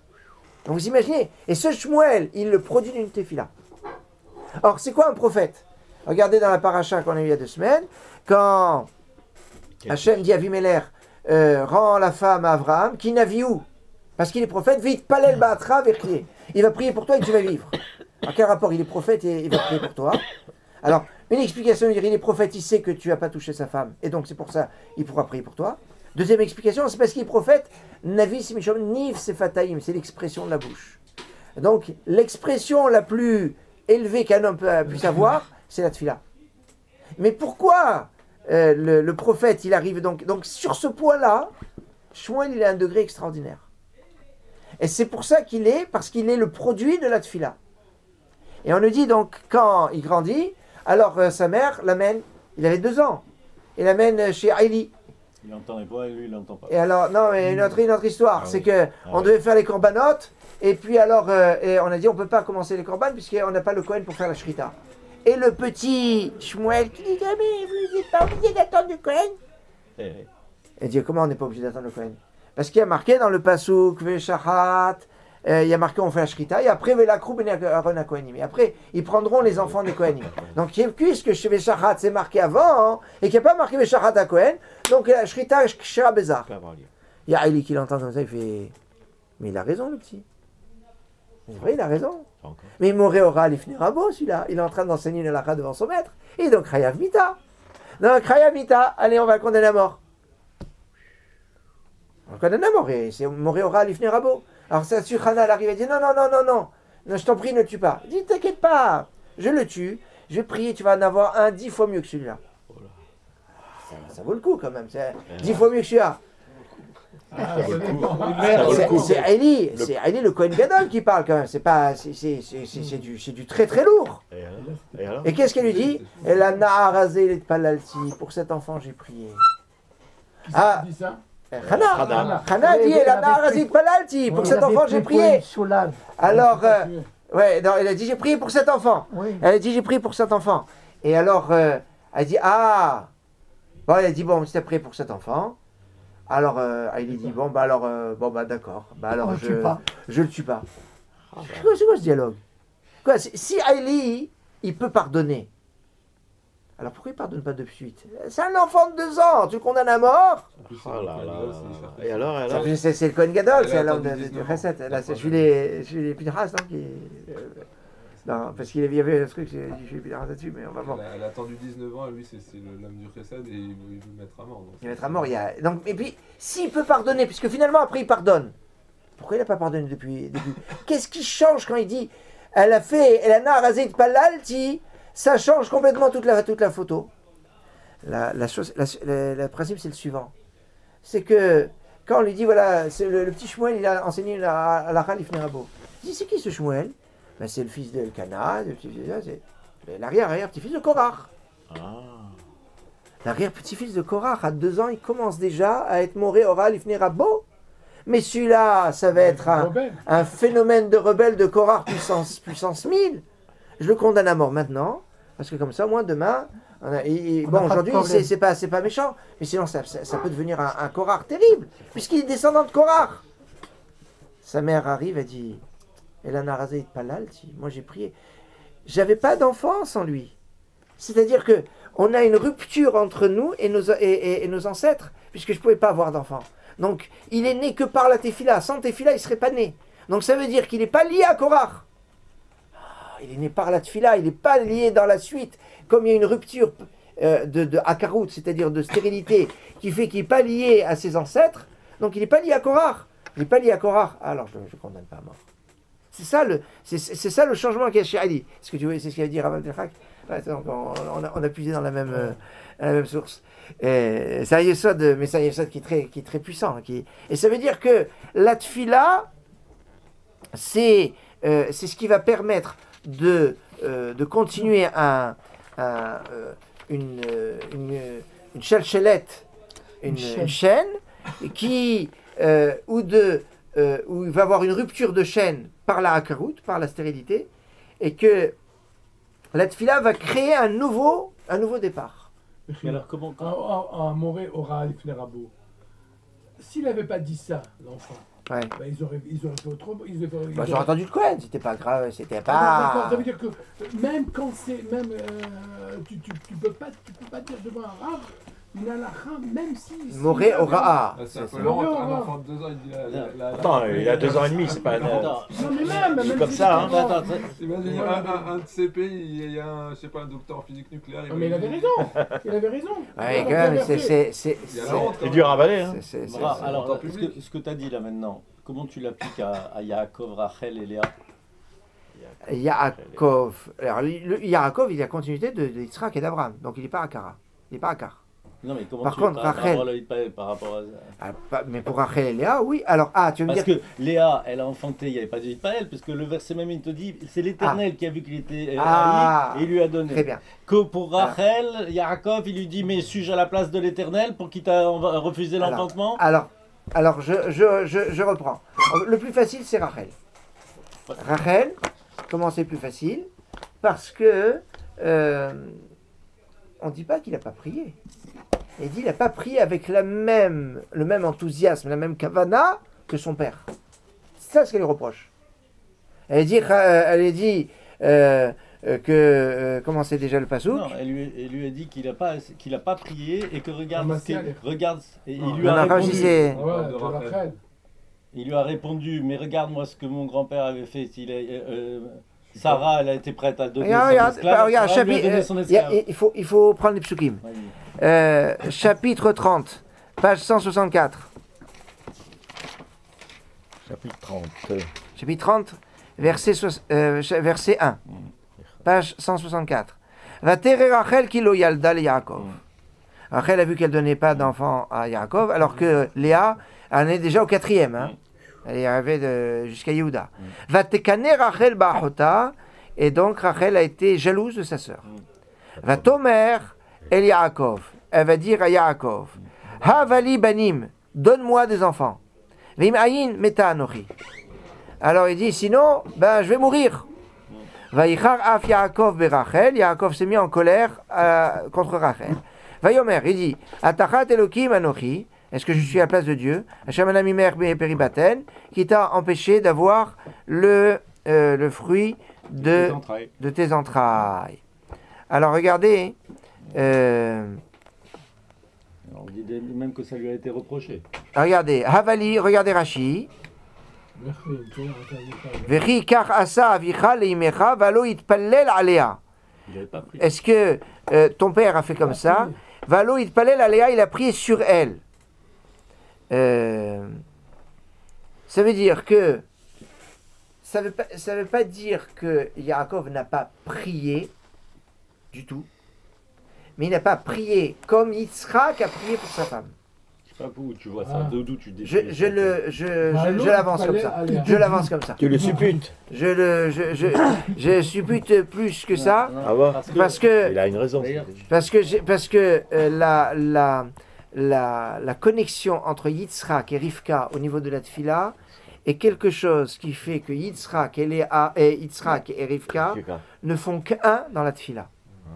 Speaker 1: Donc vous imaginez, et ce Shmuel, il le produit d'une tefila. Or, c'est quoi un prophète? Regardez dans la paracha qu'on a eu il y a 2 semaines, quand Hachem dit à Avimelech, rend la femme à Abraham, qui n'a vu où? Parce qu'il est prophète, vite, palel ba'atra verkier. Il va prier pour toi et tu vas vivre. Alors quel rapport? Il est prophète et il va prier pour toi. Alors, une explication, il est prophète, il sait que tu n'as pas touché sa femme, et donc c'est pour ça il pourra prier pour toi. Deuxième explication, c'est parce qu'il est prophète, Navi Simishom Niv Sefataim, c'est l'expression de la bouche. Donc, l'expression la plus élevée qu'un homme puisse avoir, c'est la tfila. Mais pourquoi le prophète, il arrive donc sur ce point-là, Shmuel, il a un degré extraordinaire. Et c'est pour ça parce qu'il est le produit de la tfila. Et on nous dit donc, quand il grandit, alors sa mère l'amène, il avait 2 ans, et l'amène chez Aïli.
Speaker 6: Il n'entendait pas et lui il n'entend pas.
Speaker 1: Et alors, non, mais une autre histoire, c'est que on devait faire les corbanotes, et puis alors, et on a dit on ne peut pas commencer les corbanes, puisqu'on n'a pas le Kohen pour faire la shrita. Et le petit Shmuel qui dit, ah, mais vous n'êtes pas obligé d'attendre le Kohen. Et dit, comment on n'est pas obligé d'attendre le Kohen? Parce qu'il y a marqué dans le Pasuk, Veshahat, il y a marqué on fait la shrita, et après Velakru ben Aaron à Kohanim. Et après, ils prendront les enfants des Kohanim. Donc, puisque chez Veshahat c'est marqué avant, et qu'il n'y a pas marqué Veshahat à Kohen, donc la shrita Shira Bezar. Il y a Aïli qui l'entend comme ça, il fait, mais il a raison le petit. C'est vrai, il a raison. Mais Moré Ora Lifnei Rabo, celui-là, il est en train d'enseigner une halakha devant son maître. Et donc, Chayav Mita. Donc, Chayav Mita, allez, on va le condamner à mort. On le condamne à mort, et c'est Moré Ora Lifnei Rabo. Alors, ça, Suchana, elle arrive et dit non, je t'en prie, ne le tue pas. Il dit, t'inquiète pas, je le tue, je vais prier, tu vas en avoir un 10 fois mieux que celui-là. Ça vaut le coup quand même, c'est 10 fois mieux que celui-là. C'est Aïli, le Kohen Gadol qui parle quand même. C'est pas, c'est du très très lourd. Et qu'est-ce qu'elle lui dit? Elle a na'arazé les palalti. Pour cet enfant j'ai prié.
Speaker 4: Qui dit ça?
Speaker 1: Chana dit elle a na'arazé les palalti. Pour cet enfant j'ai prié. Alors, ouais, non, elle a dit j'ai prié pour cet enfant. Elle a dit j'ai prié pour cet enfant. Et alors, elle dit ah. Bon, elle a dit bon, si t'as prié pour cet enfant. Alors, il dit, d'accord. Alors, je le tue pas. C'est quoi ce dialogue? Si Aïli, il peut pardonner, Alors pourquoi il pardonne pas de suite? C'est un enfant de 2 ans, tu le condamnes à mort?
Speaker 5: En plus,
Speaker 6: Oh là là.
Speaker 5: c'est
Speaker 6: Et alors,
Speaker 1: C'est le Kohen Gadol,
Speaker 5: Elle
Speaker 1: c'est
Speaker 5: a
Speaker 1: l'homme
Speaker 5: attendu
Speaker 1: du
Speaker 5: 19
Speaker 1: Chesed.
Speaker 5: ans.
Speaker 1: Là, je suis les Pinchas, non, non, parce qu'il y avait un truc, je suis Pinchas là-dessus, mais on va voir.
Speaker 5: Elle a attendu 19 ans, et lui, c'est l'homme du Chesed, et il veut le mettre à mort. Donc,
Speaker 1: Il va être à mort. Donc, et puis, s'il peut pardonner, puisque finalement, après, il pardonne. Pourquoi il n'a pas pardonné depuis le début? Qu'est-ce qui change quand il dit elle a rasé de palalti? Ça change complètement toute la photo. Le principe, c'est le suivant. C'est que quand on lui dit voilà, le petit Shmuel, il a enseigné à la Khalif Nerabo. Il dit c'est qui ce Shmuel? Ben, c'est le fils de Elkana, c'est l'arrière-petit-fils de Korach.
Speaker 6: Ah.
Speaker 1: L'arrière-petit-fils de Korach, à 2 ans, il commence déjà à être moré oral ifné rabo. Mais celui-là, ça va être un phénomène de rebelle de Korach puissance 1000. Je le condamne à mort maintenant, parce que comme ça, moi, demain... bon, aujourd'hui, c'est pas méchant, mais sinon, ça peut devenir un Korach terrible, puisqu'il est descendant de Korach. Sa mère arrive et dit... Elle en a rasé de palal, moi j'ai prié. J'avais pas d'enfant sans lui. C'est-à-dire que on a une rupture entre nous et nos ancêtres, puisque je ne pouvais pas avoir d'enfant. Donc, il est né que par la tefila. Sans tefila, il ne serait pas né. Donc, ça veut dire qu'il n'est pas lié à Korach. Il est né par la tefila, il n'est pas lié dans la suite. Comme il y a une rupture de akarout, c'est-à-dire de stérilité, qui fait qu'il n'est pas lié à ses ancêtres, donc il n'est pas lié à Korach. Il n'est pas lié à Korach. Alors, je ne condamne pas à mort. C'est ça le changement qu'il y a chez Ali. C'est ce qu'il a dit Rav Abdelhak. On a puisé dans la même source. C'est un yesod, mais c'est un yesod qui est très puissant. Et ça veut dire que la tfila, c'est ce qui va permettre de continuer une chelchelette, une chaîne, qui, où il va y avoir une rupture de chaîne par la hakarout, par la stérilité, et que la tfila va créer un nouveau départ.
Speaker 3: Mais alors, comment
Speaker 4: Un Moré aura Ifné Rabo. S'il n'avait pas dit ça, l'enfant,
Speaker 1: Ouais.
Speaker 4: bah, ils auraient fait autrement.
Speaker 1: J'aurais entendu le Cohen, c'était pas grave, c'était
Speaker 4: D'accord,
Speaker 1: pas.
Speaker 4: ça veut dire que même quand c'est. Même, tu peux pas dire devant un rave une halakha, même si.
Speaker 1: Moré aura.
Speaker 5: c'est un peu lent, un enfant de 2 ans, il dit
Speaker 6: Attends, il a 2 ans et demi, c'est pas un.
Speaker 3: Attends,
Speaker 4: Non, mais même
Speaker 6: comme
Speaker 4: si
Speaker 6: ça, hein.
Speaker 3: attends,
Speaker 5: Imagine un de ces pays, il y a un, je sais pas, un docteur en physique nucléaire.
Speaker 4: Mais il avait raison. Il avait raison.
Speaker 1: Ouais, quand même, c'est.
Speaker 5: Il y a la honte.
Speaker 6: C'est dur à avaler, hein.
Speaker 3: Bra, alors,
Speaker 5: en public.
Speaker 3: ce que tu as dit là maintenant, comment tu l'appliques à Yaakov, Rachel et Léa?
Speaker 1: Yaakov. Alors, Yaakov, il a continuité de Yitzhak et d'Abraham, donc il n'est pas à Kara. Il n'est pas à Kar.
Speaker 3: Non, mais comment
Speaker 1: Par
Speaker 3: tu
Speaker 1: contre, Rachel.
Speaker 3: par rapport à ça?
Speaker 1: Mais pour Rachel et Léa, oui. Alors, tu veux me
Speaker 3: Parce
Speaker 1: dire.
Speaker 3: que Léa, elle a enfanté, il n'y avait pas de Yisraël, parce que le verset même, il te dit, c'est l'Éternel qui a vu qu'il était haï, et il lui a donné.
Speaker 1: Très bien.
Speaker 3: Que pour Rachel, Yaakov, il lui dit, mais suis-je à la place de l'Éternel pour qui t'a refusé l'enfantement?
Speaker 1: Alors, je reprends. Le plus facile, c'est Rachel. Rachel, comment c'est plus facile? Parce que on ne dit pas qu'il n'a pas prié. Il dit qu'il n'a pas prié avec le même enthousiasme, la même kavana que son père. C'est ça ce qu'elle lui reproche. Elle dit que comment c'est déjà le pasouk?
Speaker 3: Non, elle lui a dit qu'il n'a pas prié et que regarde, et il
Speaker 1: Non,
Speaker 3: lui a
Speaker 1: non, quand je
Speaker 3: répondu.
Speaker 1: disais-
Speaker 4: Ouais, de Rachel.
Speaker 3: Il lui a répondu, mais regarde-moi ce que mon grand-père avait fait. Sarah, elle a été prête à donner son esclave.
Speaker 1: Regarde,
Speaker 3: Abraham lui a donné son esclave.
Speaker 1: il faut prendre les psukim. Chapitre 30, page 164.
Speaker 6: Chapitre 30.
Speaker 1: Chapitre 30, verset 1. Page 164. Va terrer Rachel qui lo yalda le Yaakov. Rachel a vu qu'elle ne donnait pas d'enfant à Yaakov, alors que Léa en est déjà au 4e. Hein. Elle est arrivée jusqu'à Yehuda. Va tekane Rachel ba'achota, et donc Rachel a été jalouse de sa sœur. Va tomer el Yaakov. Elle va dire à Yaakov, Havali banim, donne-moi des enfants. Vim ayin meta anochi. Alors il dit, sinon, je vais mourir. Vayichar af Yaakov berachel. Yaakov s'est mis en colère contre Rachel. Vayomer, il dit, Atachat Elokim anochi. Est-ce que je suis à la place de Dieu? Hashem anamimer peribaten, qui t'a empêché d'avoir le fruit de tes entrailles. Alors regardez,
Speaker 3: On dit même que ça lui a été reproché.
Speaker 1: Regardez, Havali, regardez Rashi. Vechi kach asa avicha leimecha valo yitpallel alea.
Speaker 3: Il n'avait pas pris.
Speaker 1: Est-ce que ton père a fait comme ça? Valo yitpallel alea, il a prié sur elle. Ça veut dire que ça veut pas dire que Yaakov n'a pas prié du tout, mais il n'a pas prié comme Yitzhak a prié pour sa femme.
Speaker 3: Je sais pas où tu vois ça, d'où tu décides.
Speaker 1: Je l'avance comme ça. Je l'avance comme ça.
Speaker 6: Tu le supputes.
Speaker 1: Je suppute plus que ça.
Speaker 3: Non,
Speaker 6: Ah bon
Speaker 1: Parce que
Speaker 6: Il a une raison.
Speaker 3: D'ailleurs,
Speaker 1: Parce que la connexion entre Yitzhak et Rivka au niveau de la Tfila est quelque chose qui fait que Yitzhak et Rivka ne font qu'un dans la Tfila.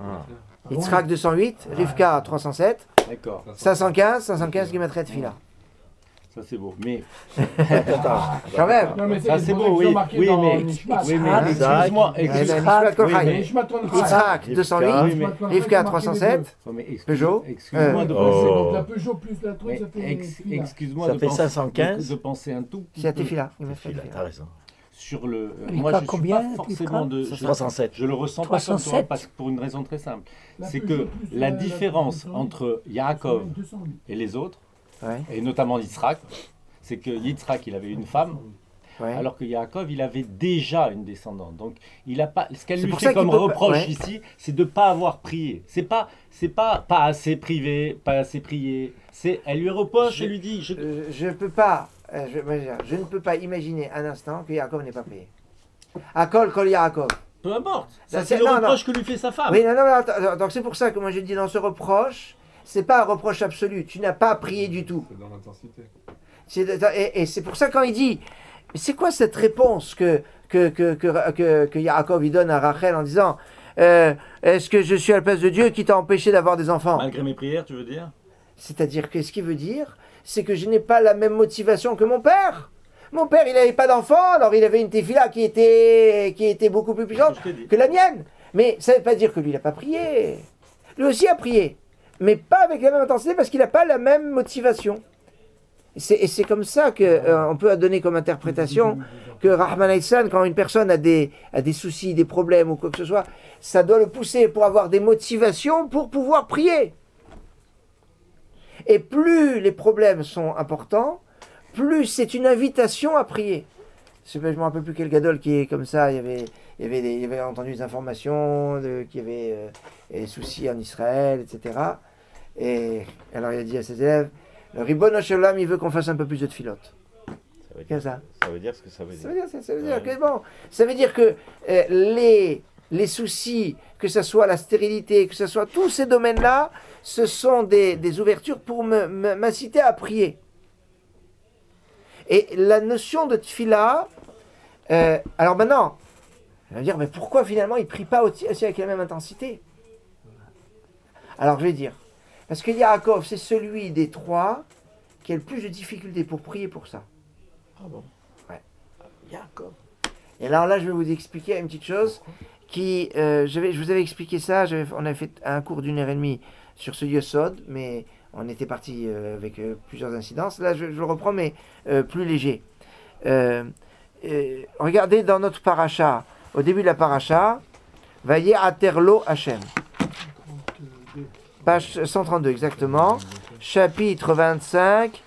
Speaker 6: Ah.
Speaker 1: Yitzhak 208, Rivka 307,
Speaker 3: d'accord,
Speaker 1: 515 Gematria Tfila.
Speaker 3: ça c'est beau. Mais
Speaker 1: Quand même.
Speaker 4: Non, mais
Speaker 3: ça c'est beau, oui, oui, mais excuse-moi,
Speaker 1: Yitzhak 208, Rivka 307, Peugeot.
Speaker 3: Excuse-moi de
Speaker 4: Donc la
Speaker 3: penser.
Speaker 4: Peugeot plus la truc, ça fait.
Speaker 3: Excuse-moi
Speaker 6: Ça
Speaker 3: de
Speaker 6: fait
Speaker 3: penser-
Speaker 6: 515.
Speaker 3: de penser un tout petit
Speaker 1: C'est la
Speaker 3: peu
Speaker 1: Tfila.
Speaker 6: T'as raison.
Speaker 3: sur le.
Speaker 2: Rivka,
Speaker 3: Moi je suis
Speaker 2: combien,
Speaker 3: pas forcément de.
Speaker 6: 307.
Speaker 3: Je le ressens pas comme toi
Speaker 2: 307.
Speaker 3: parce que pour une raison très simple,
Speaker 4: La
Speaker 3: c'est
Speaker 4: Peugeot
Speaker 3: que
Speaker 4: plus
Speaker 3: la
Speaker 4: la
Speaker 3: différence
Speaker 4: 208,
Speaker 3: entre Yaakov
Speaker 4: 208.
Speaker 3: et les autres,
Speaker 1: Ouais,
Speaker 3: et notamment Yitzhak, c'est que Yitzhak il avait une femme.
Speaker 1: ouais.
Speaker 3: Alors que Yaakov, il avait déjà une descendante. Donc, il a pas. Ce qu'elle
Speaker 1: C'est
Speaker 3: lui
Speaker 1: pour
Speaker 3: fait
Speaker 1: ça qu'il
Speaker 3: comme
Speaker 1: peut pas-
Speaker 3: reproche
Speaker 1: ouais.
Speaker 3: ici, c'est de pas avoir prié. C'est pas assez privé, pas assez prié. C'est, elle lui reproche, elle lui dit.
Speaker 1: Je peux pas, je ne peux pas imaginer un instant que Yaakov n'ait pas prié. Akol kol Yaakov.
Speaker 3: Peu importe.
Speaker 1: Ça,
Speaker 3: Ça, c'est
Speaker 1: c'est-
Speaker 3: le
Speaker 1: non,
Speaker 3: reproche que lui fait sa femme.
Speaker 1: Oui, non, attends, donc c'est pour ça que moi je dis dans ce reproche, c'est pas un reproche absolu. Tu n'as pas prié du tout.
Speaker 5: C'est dans l'intensité.
Speaker 1: Et c'est pour ça quand il dit, mais c'est quoi cette réponse que Yaakov il donne à Rachel en disant, est-ce que je suis à la place de Dieu qui t'a empêché d'avoir des enfants?
Speaker 3: Malgré mes prières, tu veux dire?
Speaker 1: C'est-à-dire que ce qu'il veut dire, c'est que je n'ai pas la même motivation que mon père. Mon père, il n'avait pas d'enfant, alors il avait une tefila qui était beaucoup plus puissante
Speaker 3: Je t'ai dit.
Speaker 1: que la mienne. Mais ça ne veut pas dire que lui, il n'a pas prié. Lui aussi a prié, mais pas avec la même intensité parce qu'il n'a pas la même motivation. Et c'est comme ça qu'on peut donner comme interprétation que Rahman Aïssan, quand une personne a des soucis, des problèmes ou quoi que ce soit, ça doit le pousser pour avoir des motivations pour pouvoir prier. Et plus les problèmes sont importants, plus c'est une invitation à prier. Je ne me rappelle plus quel gadol qui est comme ça. Il y avait entendu des informations qu'il y avait des soucis en Israël, etc. Et alors il a dit à ses élèves, le Ribbon Hashem, il veut qu'on fasse un peu plus de tfilote. Qu'est-ce que ça?
Speaker 6: Ça veut dire ce que ça veut
Speaker 1: Ça
Speaker 6: dire.
Speaker 1: veut dire que bon, ça veut dire que les soucis, que ce soit la stérilité, que ce soit tous ces domaines-là, ce sont des ouvertures pour m'inciter à prier. Et la notion de tfila, alors maintenant, on va dire, mais pourquoi finalement il ne prie pas aussi avec la même intensité? Alors je vais dire, parce que Yaakov, c'est celui des trois qui a le plus de difficultés pour prier pour ça.
Speaker 6: Ah bon?
Speaker 1: Ouais.
Speaker 6: Jacob.
Speaker 1: Et alors là, je vais vous expliquer une petite chose qui, je vous avais expliqué ça, on avait fait un cours d'1h30 sur ce Yosod, mais on était parti avec plusieurs incidences. Là, je le reprends, mais plus léger. Regardez dans notre paracha, au début de la paracha, Vaye Aterlo Hachem. Page 132, exactement. Chapitre 25.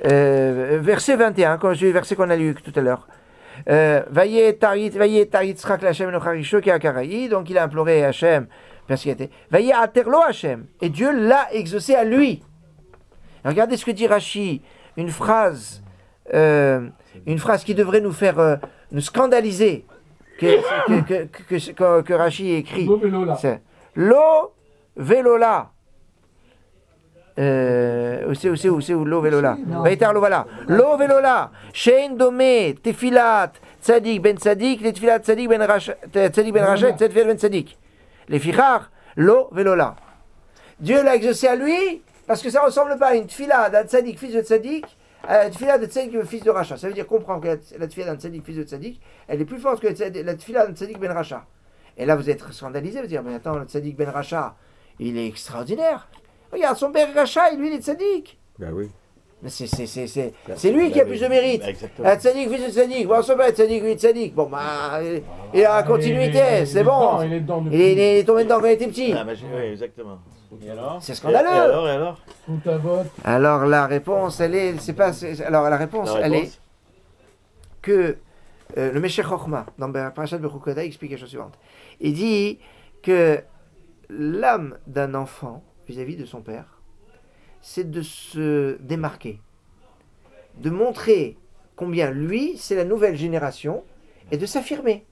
Speaker 1: Verset 21, comme le verset qu'on a lu tout à l'heure. Donc il a imploré Hachem, parce qu'il était Vaye Aterlo Hachem, et Dieu l'a exaucé à lui. Et regardez ce que dit Rashi, une phrase qui devrait nous faire nous scandaliser, que Rashi écrit. C'est Lo Velola. C'est où Lo Velola? Vaitar Lo Vala. Lo Velola. Shein Dome Tefilat Tzadik ben Tzadik, les Tefilat Tzadik ben Rachet, Tzadik ben Tzadik. Les Fichar Lo Velola. Dieu l'a exaucé à lui parce que ça ressemble pas à une Tefila d'un Tzadik, fils de Tzadik, La tefila de tzaddik, le fils de Racha. Ça veut dire comprendre que la tefila d'un tzaddik, fils de tzaddik, elle est plus forte que la tefila d'un tzaddik ben Racha. Et là, vous êtes scandalisé, vous dire, mais attends, le tzaddik ben Racha, il est extraordinaire. Regarde, son père Racha, et lui, il est tzaddik.
Speaker 6: Ben oui.
Speaker 1: Mais c'est lui qui a plus de mérite.
Speaker 6: Exactement.
Speaker 1: Un tzaddik, fils de tzaddik. Bon, son père est tzaddik, lui, est tzaddik. Bon, bah, il a la continuité, c'est bon.
Speaker 4: Il est dedans
Speaker 1: Il
Speaker 4: depuis.
Speaker 1: est tombé dedans quand il était petit.
Speaker 6: Ah, ben, oui, exactement.
Speaker 3: Et alors
Speaker 1: C'est
Speaker 6: Et
Speaker 1: scandaleux.
Speaker 6: alors
Speaker 4: Sous ta vote.
Speaker 1: Alors la réponse, elle est, c'est pas, alors la réponse, elle est que le Meshech Chochma dans Parashat Bechukoda explique la chose suivante. Il dit que l'âme d'un enfant vis-à-vis de son père, c'est de se démarquer, de montrer combien lui, c'est la nouvelle génération, et de s'affirmer.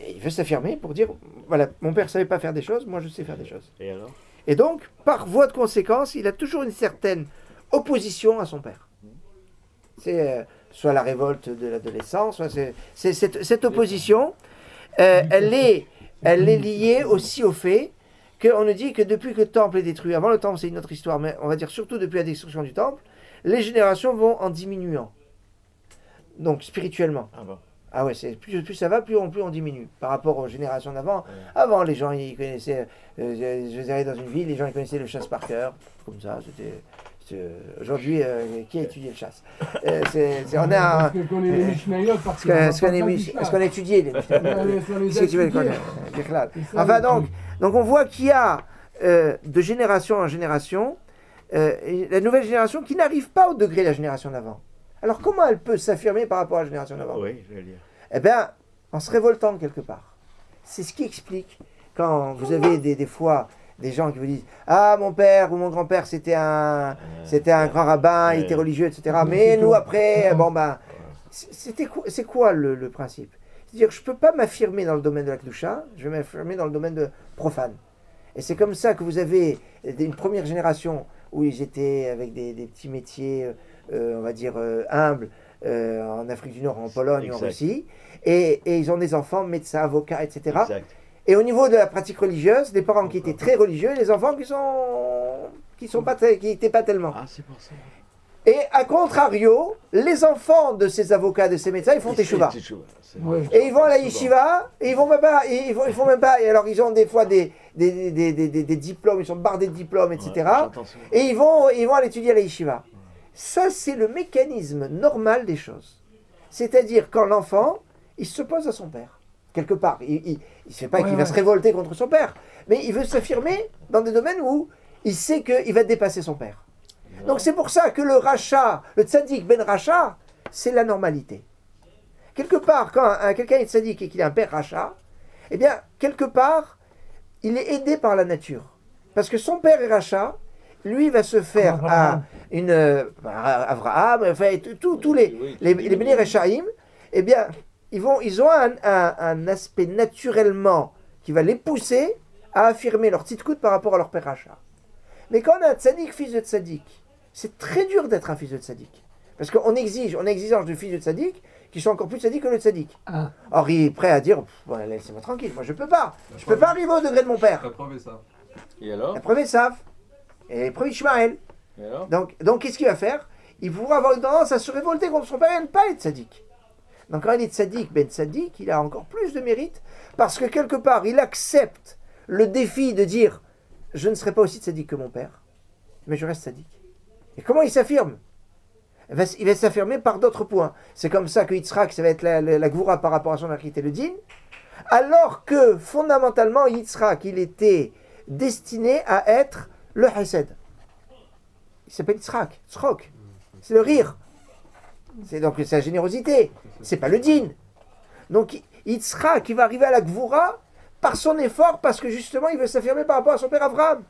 Speaker 1: Et il veut s'affirmer pour dire, voilà, mon père ne savait pas faire des choses, moi je sais faire des choses.
Speaker 6: Et alors
Speaker 1: Et donc, par voie de conséquence, il a toujours une certaine opposition à son père. C'est soit la révolte de l'adolescence, soit c'est cette opposition, elle est liée aussi au fait qu'on nous dit que depuis que le temple est détruit, avant le temple c'est une autre histoire, mais on va dire surtout depuis la destruction du temple, les générations vont en diminuant. Donc spirituellement.
Speaker 6: Ah bon.
Speaker 1: Ah ouais, plus ça va, plus on diminue par rapport aux générations d'avant. Avant, les gens, ils connaissaient, je dirais dans une ville, les gens ils connaissaient le chasse par cœur, comme ça, aujourd'hui, qui a étudié le chasse on a
Speaker 4: Parce que qu'on est les Mishnayot, parce
Speaker 1: est-ce qu'on a étudié les
Speaker 4: Qu'est-ce
Speaker 1: Qu'est-ce que tu veux dire, enfin donc on voit qu'il y a de génération en génération la nouvelle génération qui n'arrive pas au degré de la génération d'avant. Alors comment elle peut s'affirmer par rapport à la génération d'avant?
Speaker 6: Oui, je vais dire.
Speaker 1: Eh bien, en se révoltant quelque part. C'est ce qui explique quand vous avez des fois des gens qui vous disent « Ah, mon père ou mon grand-père, c'était un grand rabbin, il était religieux, etc. Mais nous, après, bon ben... » C'est quoi le principe? C'est-à-dire, je ne peux pas m'affirmer dans le domaine de la Kedusha, je vais m'affirmer dans le domaine de profane. Et c'est comme ça que vous avez une première génération où ils étaient avec des petits métiers, on va dire, humbles, en Afrique du Nord, en Pologne, en Russie, et ils ont des enfants, médecins, avocats, etc.
Speaker 6: Exact.
Speaker 1: Et au niveau de la pratique religieuse, des parents qui étaient très religieux, et des enfants qui n'étaient pas tellement.
Speaker 6: Ah, c'est pour ça.
Speaker 1: Et à contrario, les enfants de ces avocats, de ces médecins, ils font teshuva. Et ils vont à la yeshiva, et ils font même pas, et alors ils ont des fois des diplômes, ils sont bardés de diplômes, etc. Et ils vont aller étudier à la yeshiva. Ça, c'est le mécanisme normal des choses. C'est-à-dire quand l'enfant, il s'oppose à son père. Quelque part, il ne sait pas qu'il va se révolter contre son père, mais il veut s'affirmer dans des domaines où il sait qu'il va dépasser son père. Donc c'est pour ça que le rachat, le tzaddik ben rachat, c'est la normalité. Quelque part, quand quelqu'un est tzaddik et qu'il a un père rachat, eh bien, quelque part, il est aidé par la nature. Parce que son père est rachat, lui va se faire à Avraham, enfin, tous les Bnei Rechaim, eh bien, ils ont un aspect naturellement qui va les pousser à affirmer leur tzidkout par rapport à leur père rachat. Mais quand on a un tzaddik, fils de tzaddik, c'est très dur d'être un fils de tzaddik. Parce qu'on exige du fils de tzaddik qui sont encore plus tzaddik que le tzaddik.
Speaker 2: Ah.
Speaker 1: Or, il est prêt à dire, laissez-moi tranquille, moi je peux pas. Je peux pas arriver au degré de mon père.
Speaker 5: La preuve est ça.
Speaker 3: Et alors
Speaker 1: La preuve est Sav. Et la preuve est Ishmaël.
Speaker 3: Et alors
Speaker 1: Donc qu'est-ce qu'il va faire? Il pourra avoir une tendance à se révolter contre son père et ne pas être tzaddik. Donc quand il est tzaddik, ben tzaddik, il a encore plus de mérite parce que quelque part, il accepte le défi de dire je ne serai pas aussi tzaddik que mon père, mais je reste tzaddik. Et comment il s'affirme? Il va s'affirmer par d'autres points. C'est comme ça que Yitzhak, ça va être la Gvura par rapport à son père qui était le Din, alors que fondamentalement, Yitzhak, il était destiné à être le Hesed. Il s'appelle Yitzhak, Tzchok. C'est le rire. C'est la générosité. C'est pas le Din. Donc Yitzhak, il va arriver à la Gvura par son effort, parce que justement, il veut s'affirmer par rapport à son père Abraham.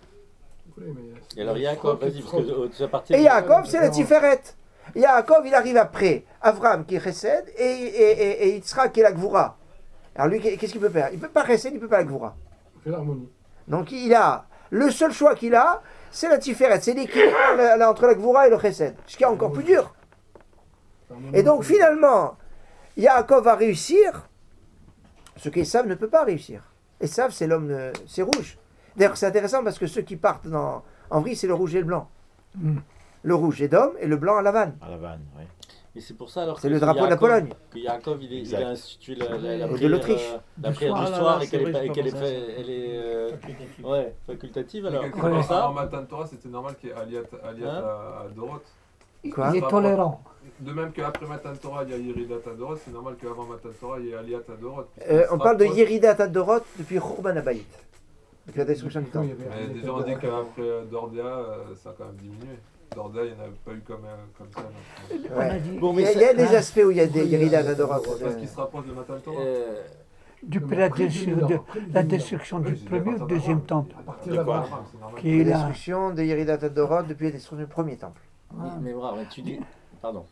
Speaker 3: Et alors Yaakov, vas-y, parce que tu as parti.
Speaker 1: Et Yaakov, c'est la Tiferet. Yaakov, il arrive après Abraham qui est Chesed et Yitzhak qui est la Gvura. Alors lui, qu'est-ce qu'il peut faire? Il ne peut pas Chesed, il ne peut pas la Gvura.
Speaker 4: C'est l'harmonie.
Speaker 1: Donc le seul choix qu'il a, c'est la Tiferet. C'est l'équilibre entre la Gvura et le Chesed. Ce qui est encore plus dur. Et donc finalement, Yaakov va réussir ce qu'Esav ne peut pas réussir. Esav, c'est l'homme, c'est rouge. D'ailleurs, c'est intéressant parce que ceux qui partent en vrille, c'est le rouge et le blanc. Le rouge Édom et le blanc à Lavan.
Speaker 6: À la vanne, oui.
Speaker 3: Et c'est pour ça alors
Speaker 1: C'est
Speaker 3: que
Speaker 1: le drapeau de la
Speaker 3: Yaakov-
Speaker 1: Pologne.
Speaker 3: Que Yaakov il
Speaker 6: Exact.
Speaker 3: a institué la
Speaker 1: de
Speaker 3: prière,
Speaker 1: l'Autriche.
Speaker 3: la prière
Speaker 6: Ah
Speaker 3: du
Speaker 6: là
Speaker 3: soir
Speaker 6: là,
Speaker 3: et
Speaker 6: c'est
Speaker 3: qu'elle
Speaker 6: vrai,
Speaker 3: est,
Speaker 6: j'ai
Speaker 3: qu'elle est,
Speaker 6: pas pensé à
Speaker 3: elle est ouais, facultative alors.
Speaker 5: Quelque
Speaker 2: Ouais.
Speaker 5: part, avant Matan Torah, c'était normal qu'il y ait Aliat
Speaker 3: Hein
Speaker 5: à Dorot.
Speaker 1: Quoi?
Speaker 2: Il est tolérant.
Speaker 5: De même qu'après Matan Torah, il y a Yeridat à Dorot, c'est normal qu'avant Matan Torah, il y ait Aliat à Dorot.
Speaker 1: On parle de Yeridat Adorot depuis Khurban Abayit. Depuis la destruction du temple.
Speaker 5: Mais déjà, on dit qu'après Dordéa, ça a quand même diminué. Dordéa, il n'y en avait pas eu comme ça. Donc,
Speaker 2: On a
Speaker 1: Ouais.
Speaker 2: dit
Speaker 3: Bon,
Speaker 1: Il y a des aspects où il y a des Yeridat Adorot.
Speaker 5: parce qu'il se rapproche de Matan Torah.
Speaker 2: depuis la destruction du premier ou deuxième temple.
Speaker 5: À partir
Speaker 6: De quoi?
Speaker 5: d'Abraham, c'est normal.
Speaker 2: Qui est
Speaker 1: La
Speaker 2: là.
Speaker 1: destruction de Yeridat Adorot depuis la destruction du premier temple.
Speaker 3: Mais bravo, tu dis. Pardon.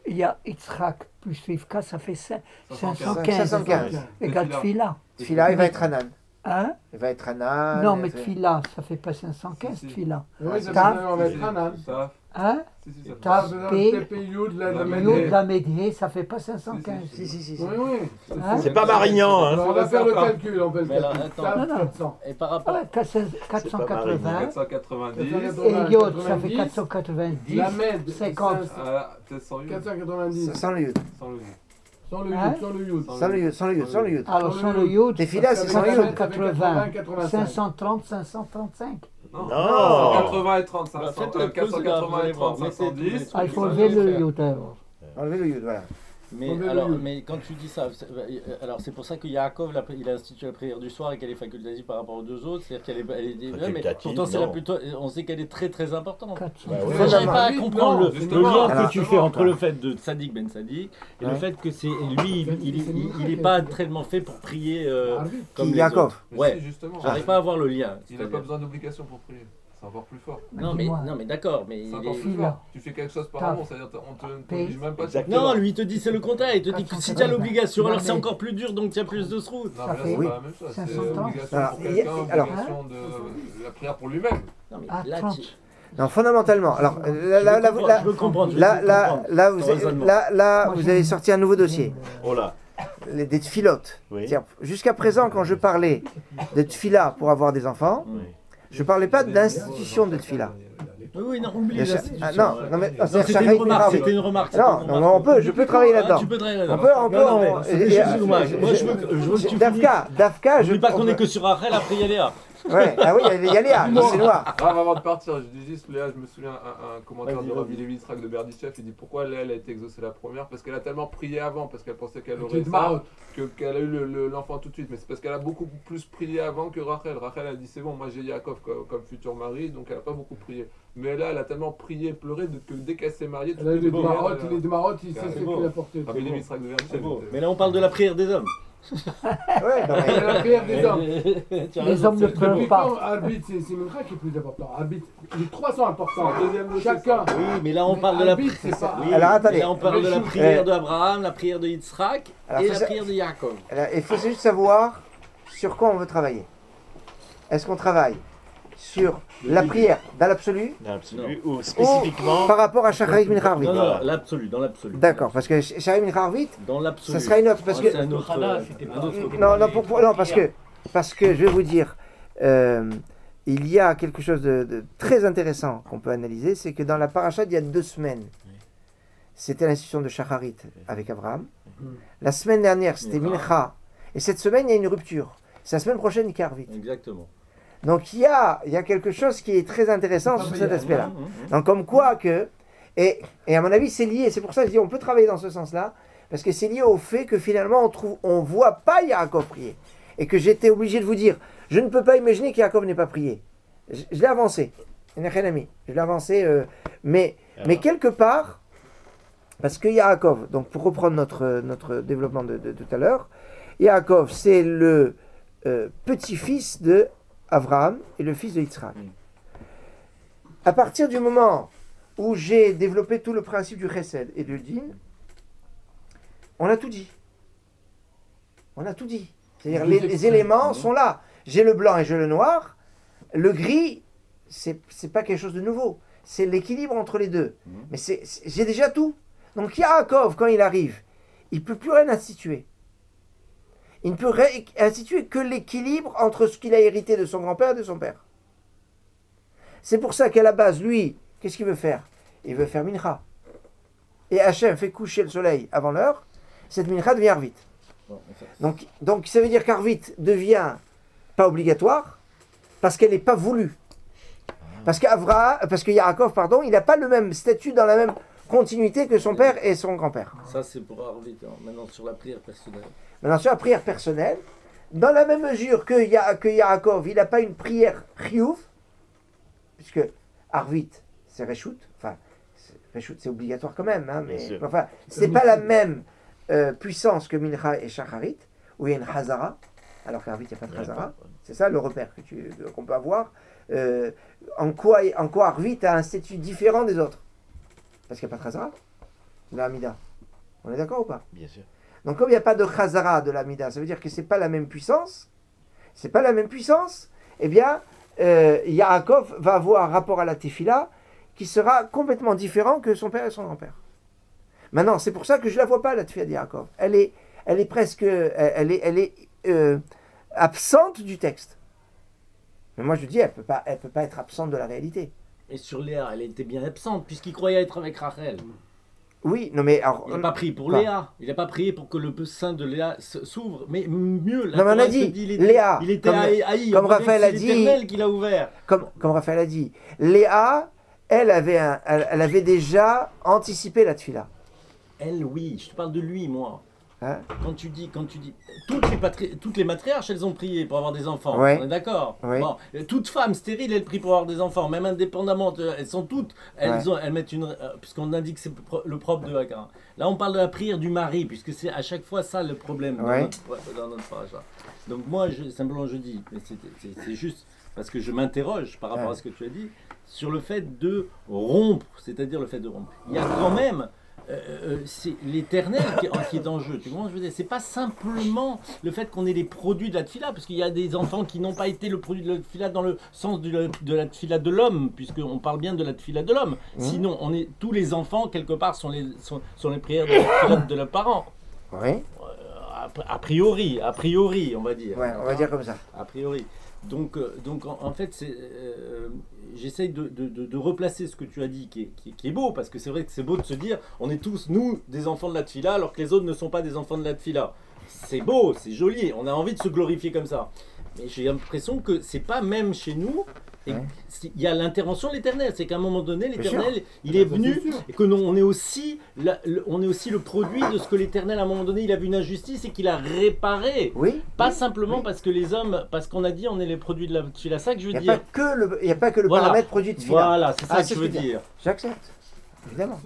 Speaker 2: Il y a Yitzhak plus Rivka, ça fait 515.
Speaker 1: 515.
Speaker 2: Égale
Speaker 5: Tefila.
Speaker 2: Tfila.
Speaker 1: Tfila, il va être Hanan.
Speaker 2: Hein?
Speaker 1: Il va être Hanan.
Speaker 2: Non,
Speaker 1: il
Speaker 2: mais
Speaker 1: va être-
Speaker 2: Tfila, ça fait pas 515
Speaker 5: Si, si.
Speaker 2: Tfila.
Speaker 4: Oui, ça
Speaker 2: Taf.
Speaker 4: fait on va être Hanan.
Speaker 5: Ça,
Speaker 2: Hein?
Speaker 5: si, si, ça fait.
Speaker 2: Taf, P,
Speaker 4: TPU de la
Speaker 5: La
Speaker 2: Yod,
Speaker 4: Médée.
Speaker 2: la Médée, ça fait pas 515.
Speaker 1: Si, si, si. si.
Speaker 4: Oui, oui.
Speaker 2: Hein?
Speaker 6: C'est pas Marignan, hein.
Speaker 4: On va faire le calcul, on fait le
Speaker 3: Mais alors,
Speaker 4: calcul.
Speaker 3: attends.
Speaker 4: Taf,
Speaker 2: Non, non.
Speaker 4: 400.
Speaker 3: Et par rapport.
Speaker 2: Ouais, 480.
Speaker 5: 490.
Speaker 2: Et Yod, ça fait 490.
Speaker 4: La Med,
Speaker 2: 50.
Speaker 5: Peut-être 108.
Speaker 4: 490.
Speaker 1: Sans le Yud.
Speaker 5: Sans le
Speaker 4: Sans le
Speaker 2: Hein?
Speaker 4: Yud, sans le Yud.
Speaker 1: Sans le Yud, sans le Yud, sans le Yud.
Speaker 2: Alors, sans le Yod,
Speaker 1: Tefila, c'est sans le Yud.
Speaker 2: 480,
Speaker 4: 85.
Speaker 2: 530, 535.
Speaker 5: Non.
Speaker 6: Non.
Speaker 5: 80 et 30,
Speaker 3: Bah,
Speaker 5: 500.
Speaker 3: faites le plus,
Speaker 5: 480 et 30,
Speaker 3: mettez tous les
Speaker 5: 510.
Speaker 2: Ah, il faut
Speaker 3: Ça,
Speaker 2: lever
Speaker 3: je vais
Speaker 2: le
Speaker 3: faire.
Speaker 2: Yod alors.
Speaker 1: Enlevez le Yud, voilà.
Speaker 3: Mais,
Speaker 4: Mauvais
Speaker 3: alors,
Speaker 4: lieu.
Speaker 3: mais quand tu dis ça, alors c'est pour ça que Yaakov, il a institué la prière du soir et qu'elle est facultative par rapport aux deux autres, c'est-à-dire qu'elle est ouais, mais
Speaker 6: Facultative,
Speaker 3: pourtant c'est la
Speaker 6: non.
Speaker 3: plutôt, on sait qu'elle est très très importante.
Speaker 2: 400.
Speaker 6: Bah ouais.
Speaker 3: Moi, j'arrive pas à
Speaker 4: Oui,
Speaker 3: comprendre
Speaker 4: non,
Speaker 3: le
Speaker 5: justement.
Speaker 3: lien
Speaker 1: Alors,
Speaker 3: que tu fais entre le fait de Tzadik Ben Tzadik et le
Speaker 1: Ouais.
Speaker 3: fait que c'est lui, il est pas tellement fait pour prier comme
Speaker 1: Qui,
Speaker 3: les
Speaker 1: Yaakov.
Speaker 3: autres.
Speaker 5: Mais
Speaker 3: Ouais,
Speaker 5: si, justement.
Speaker 3: j'arrive pas à voir le lien.
Speaker 5: Il n'a
Speaker 3: c'est-à-dire.
Speaker 5: pas besoin d'obligation pour prier. C'est encore plus fort.
Speaker 3: Non mais
Speaker 2: Dis-moi.
Speaker 3: non mais d'accord, mais
Speaker 5: C'est
Speaker 3: il
Speaker 5: encore
Speaker 3: est-
Speaker 5: plus
Speaker 2: Fila.
Speaker 5: fort. Tu fais quelque chose par
Speaker 2: Taf.
Speaker 5: amour, c'est-à-dire on te
Speaker 2: P.
Speaker 5: oblige même pas.
Speaker 6: Exactement.
Speaker 3: non, lui il te dit c'est le contraire, il te dit que si tu as l'obligation, alors c'est encore plus dur, donc tu as plus de srout.
Speaker 5: Non,
Speaker 2: Ça
Speaker 5: mais là,
Speaker 2: fait
Speaker 5: c'est
Speaker 1: oui.
Speaker 5: pas la même chose. C'est
Speaker 2: 530.
Speaker 5: obligation
Speaker 1: Alors,
Speaker 5: pour
Speaker 1: il y a-
Speaker 5: quelqu'un,
Speaker 1: alors-
Speaker 5: obligation de la prière pour lui-même.
Speaker 3: Non mais
Speaker 2: Ah,
Speaker 3: là,
Speaker 2: 30.
Speaker 1: Non, fondamentalement. Alors,
Speaker 3: je veux comprendre.
Speaker 1: là, vous
Speaker 3: ton
Speaker 1: avez,
Speaker 3: raisonnement.
Speaker 1: là, vous avez sorti un nouveau dossier.
Speaker 6: Oh là.
Speaker 1: Des tfilotes.
Speaker 6: Oui.
Speaker 1: C'est-à-dire, jusqu'à présent, quand je parlais de tfila pour avoir des enfants,
Speaker 6: Oui.
Speaker 1: je parlais pas d'institution de tfila.
Speaker 3: Oui, non, oublie
Speaker 1: Le cha-
Speaker 3: l'institution.
Speaker 1: ah, non, non, mais-
Speaker 3: Non,
Speaker 1: c'est
Speaker 3: c'était
Speaker 1: Shahar
Speaker 3: une remarque,
Speaker 1: Miravi.
Speaker 3: c'était une remarque.
Speaker 1: Non, non, mais on peut, je peux travailler là-dedans.
Speaker 3: Tu peux travailler là-dedans.
Speaker 1: On peut, on peut.
Speaker 3: Non, non, c'était juste une remarque. Moi, je veux que tu finisses.
Speaker 1: Dafka,
Speaker 3: Je dis pas qu'on est que sur Rachel, après il y a Léa.
Speaker 1: Ouais, ah oui, il y a Léa, c'est noir.
Speaker 5: Ah, avant de partir, je dis juste, Léa, je me souviens un commentaire
Speaker 3: Vas-y,
Speaker 5: de
Speaker 3: vas-y.
Speaker 5: Rabbi Levi Yitzhak de Berditchev, il dit pourquoi Léa elle a été exaucée la première, parce qu'elle a tellement prié avant, parce qu'elle pensait qu'elle aurait
Speaker 4: Kid
Speaker 5: ça,
Speaker 4: Maot.
Speaker 5: qu'elle a eu l'enfant tout de suite, mais c'est parce qu'elle a beaucoup plus prié avant que Rachel. Rachel a dit c'est bon, moi j'ai Yaakov comme futur mari, donc elle a pas beaucoup prié. Mais là, elle a tellement prié et pleuré que dès qu'elle s'est mariée,
Speaker 4: Elle a eu les
Speaker 5: prières,
Speaker 4: marottes, il sait
Speaker 5: C'est
Speaker 4: ce
Speaker 3: beau.
Speaker 4: qu'il a porté.
Speaker 5: Rabbi Levi Yitzhak de Berditchev.
Speaker 3: Mais là, on parle de la prière des hommes.
Speaker 1: Ouais, non, mais-
Speaker 4: C'est la prière des hommes.
Speaker 3: Tu as
Speaker 2: Les
Speaker 3: raison,
Speaker 2: hommes ne
Speaker 3: c'est-
Speaker 2: pleurent
Speaker 4: Depuis
Speaker 2: pas.
Speaker 4: quand arbitre, c'est Mincha qui est plus important. Arbitre, les trois sont importants.
Speaker 5: C'est le deuxième dossier,
Speaker 4: Chacun.
Speaker 3: Oui, mais là, on
Speaker 4: Mais
Speaker 3: parle de la
Speaker 4: arbitre,
Speaker 3: prière.
Speaker 4: c'est pas-
Speaker 3: Oui,
Speaker 1: Alors, attendez.
Speaker 3: mais là, on parle de la
Speaker 4: Eh.
Speaker 3: prière d'Abraham, la prière de Yitzhak
Speaker 1: Alors,
Speaker 3: et
Speaker 1: faut
Speaker 3: la
Speaker 1: ça-
Speaker 3: prière de Yaakov.
Speaker 1: Alors, il faut juste savoir sur quoi on veut travailler. Est-ce qu'on travaille sur la prière dans l'absolu
Speaker 6: Dans l'absolu. Ou spécifiquement.
Speaker 1: par rapport à Shacharit Mincha Arvit?
Speaker 3: Non,
Speaker 6: Voilà.
Speaker 3: non, l'absolu, dans l'absolu.
Speaker 1: D'accord, parce que Shacharit Mincha Arvit,
Speaker 3: Dans l'absolu.
Speaker 1: ça sera une autre. Parce que,
Speaker 3: C'est un autre.
Speaker 1: non, non, parce que je vais vous dire, il y a quelque chose de très intéressant qu'on peut analyser, c'est que dans la paracha d'il y a 2 semaines, c'était l'institution de Shacharit avec Abraham. La semaine dernière, c'était Mincha. Et cette semaine, il y a une rupture. C'est la semaine prochaine, Arvit.
Speaker 3: Exactement.
Speaker 1: Donc il y a quelque chose qui est très intéressant sur cet aspect-là. Donc comme quoi que, et à mon avis c'est lié, c'est pour ça que je dis on peut travailler dans ce sens-là, parce que c'est lié au fait que finalement on voit pas Yaakov prier. Et que j'étais obligé de vous dire, je ne peux pas imaginer qu'Yaakov n'ait pas prié. Je l'ai avancé, je l'ai avancé, mais quelque part, parce que Yaakov, donc pour reprendre notre développement de tout à l'heure, Yaakov c'est le petit-fils de Abraham et le fils de Yitzhak. À partir du moment où j'ai développé tout le principe du chesed et du din, on a tout dit. On a tout dit. C'est-à-dire les éléments sont là. J'ai le blanc et j'ai le noir. Le gris, c'est pas quelque chose de nouveau. C'est l'équilibre entre les deux. Mais j'ai déjà tout. Donc Yaakov, quand il arrive, il ne peut plus rien instituer. Il ne peut instituer que l'équilibre entre ce qu'il a hérité de son grand-père et de son père. C'est pour ça qu'à la base, lui, qu'est-ce qu'il veut faire? il veut faire mincha. Et Hachem fait coucher le soleil avant l'heure, cette mincha devient arvit.
Speaker 3: Bon, enfin,
Speaker 1: Donc ça veut dire qu'arvit devient pas obligatoire parce qu'elle n'est pas voulue. Parce que Yaakov, pardon, il n'a pas le même statut dans la même continuité que son père et son grand-père.
Speaker 3: ça, c'est pour Arvit. Hein. Maintenant, sur la prière personnelle.
Speaker 1: Maintenant, sur la prière personnelle, dans la même mesure que Yaakov, il n'a pas une prière chiyuv, puisque Arvit, c'est Reshut, enfin, Reshut, c'est obligatoire quand même, hein, mais
Speaker 6: sûr.
Speaker 1: enfin, c'est pas la même puissance que Mincha et Shacharit, où il y a une Hazara, alors qu'Arvit, il n'y a pas de Hazara. C'est ça le repère qu'on peut avoir. En quoi Arvit a un statut différent des autres? Parce qu'il n'y a pas de Hazara de la Hamida. On est d'accord ou pas?
Speaker 6: Bien sûr.
Speaker 1: Donc comme il n'y a pas de Hazara de la Hamida, ça veut dire que c'est pas la même puissance. C'est pas la même puissance. Eh bien, Yaakov va avoir un rapport à la Tefila qui sera complètement différent que son père et son grand-père. Maintenant, c'est pour ça que je la vois pas la Tefila de Yaakov. Elle est presque, elle est absente du texte. Mais moi je dis, elle peut pas être absente de la réalité.
Speaker 3: Et sur Léa, elle était bien absente, puisqu'il croyait être avec Rachel.
Speaker 1: Oui, non mais alors,
Speaker 3: Il n'a pas prié pour
Speaker 1: Quoi
Speaker 3: Léa. Il n'a pas prié pour que le sein de Léa s'ouvre. Mais mieux, la
Speaker 1: Non, mais on a
Speaker 3: Torah
Speaker 1: dit,
Speaker 3: te dit,
Speaker 1: Léa,
Speaker 3: il était
Speaker 1: comme-
Speaker 3: haï.
Speaker 1: comme
Speaker 3: On voit bien
Speaker 1: Raphaël
Speaker 3: que
Speaker 1: a
Speaker 3: c'est
Speaker 1: dit-
Speaker 3: l'Éternel qui l'a ouvert.
Speaker 1: comme Raphaël a dit, Léa, elle avait déjà anticipé la Tefila.
Speaker 3: Elle, oui, je te parle de lui, moi.
Speaker 1: Hein?
Speaker 3: Quand tu dis, toutes les matriarches, elles ont prié pour avoir des enfants.
Speaker 1: Ouais.
Speaker 3: On est d'accord.
Speaker 1: Ouais.
Speaker 3: Bon, toute femme stérile, elle prie pour avoir des enfants, même indépendamment. Elles sont toutes. Elles mettent une. Puisqu'on indique que c'est le propre de Hagar. Là, on parle de la prière du mari, puisque c'est à chaque fois ça le problème
Speaker 1: Ouais.
Speaker 3: dans notre paracha. Donc moi, simplement, je dis, mais c'est juste parce que je m'interroge par rapport
Speaker 1: Ouais.
Speaker 3: à ce que tu as dit sur le fait de rompre, c'est-à-dire le fait de rompre. Il y a quand même. C'est l'Éternel qui est en jeu. Tu comprends ce que je veux dire? C'est pas simplement le fait qu'on ait les produits de la tfila, parce qu'il y a des enfants qui n'ont pas été le produit de la tfila dans le sens de la tfila de l'homme, puisqu'on parle bien de la tfila de l'homme. Sinon, tous les enfants, quelque part, sont les prières de la tfila de leurs parents.
Speaker 1: Oui,
Speaker 3: A priori, on va dire.
Speaker 1: ouais, on va dire comme ça.
Speaker 3: A priori. Donc en fait, j'essaye de replacer ce que tu as dit, qui est beau, parce que c'est vrai que c'est beau de se dire, on est tous, nous, des enfants de la tfila, alors que les autres ne sont pas des enfants de la tfila. C'est beau, c'est joli, on a envie de se glorifier comme ça. Mais j'ai l'impression que c'est pas même chez nous, et
Speaker 1: Ouais.
Speaker 3: il y a l'intervention de l'Éternel, c'est qu'à un moment donné,
Speaker 1: sûr.
Speaker 3: l'Éternel, il est
Speaker 4: Ça,
Speaker 3: venu,
Speaker 4: c'est sûr.
Speaker 3: et que on est aussi le produit de ce que l'Éternel, à un moment donné, il a vu une injustice et qu'il a réparé.
Speaker 1: Oui,
Speaker 3: Pas simplement parce que les hommes, parce qu'on a dit on est les produits de la tfila, ça que je veux
Speaker 1: il n'y a
Speaker 3: dire.
Speaker 1: pas que le
Speaker 3: Voilà.
Speaker 1: paramètre produit de Tefila.
Speaker 3: Voilà, c'est ça
Speaker 1: Ah,
Speaker 3: que
Speaker 1: c'est
Speaker 3: je
Speaker 1: ce
Speaker 3: veux
Speaker 1: que je veux
Speaker 3: dire.
Speaker 1: J'accepte, évidemment.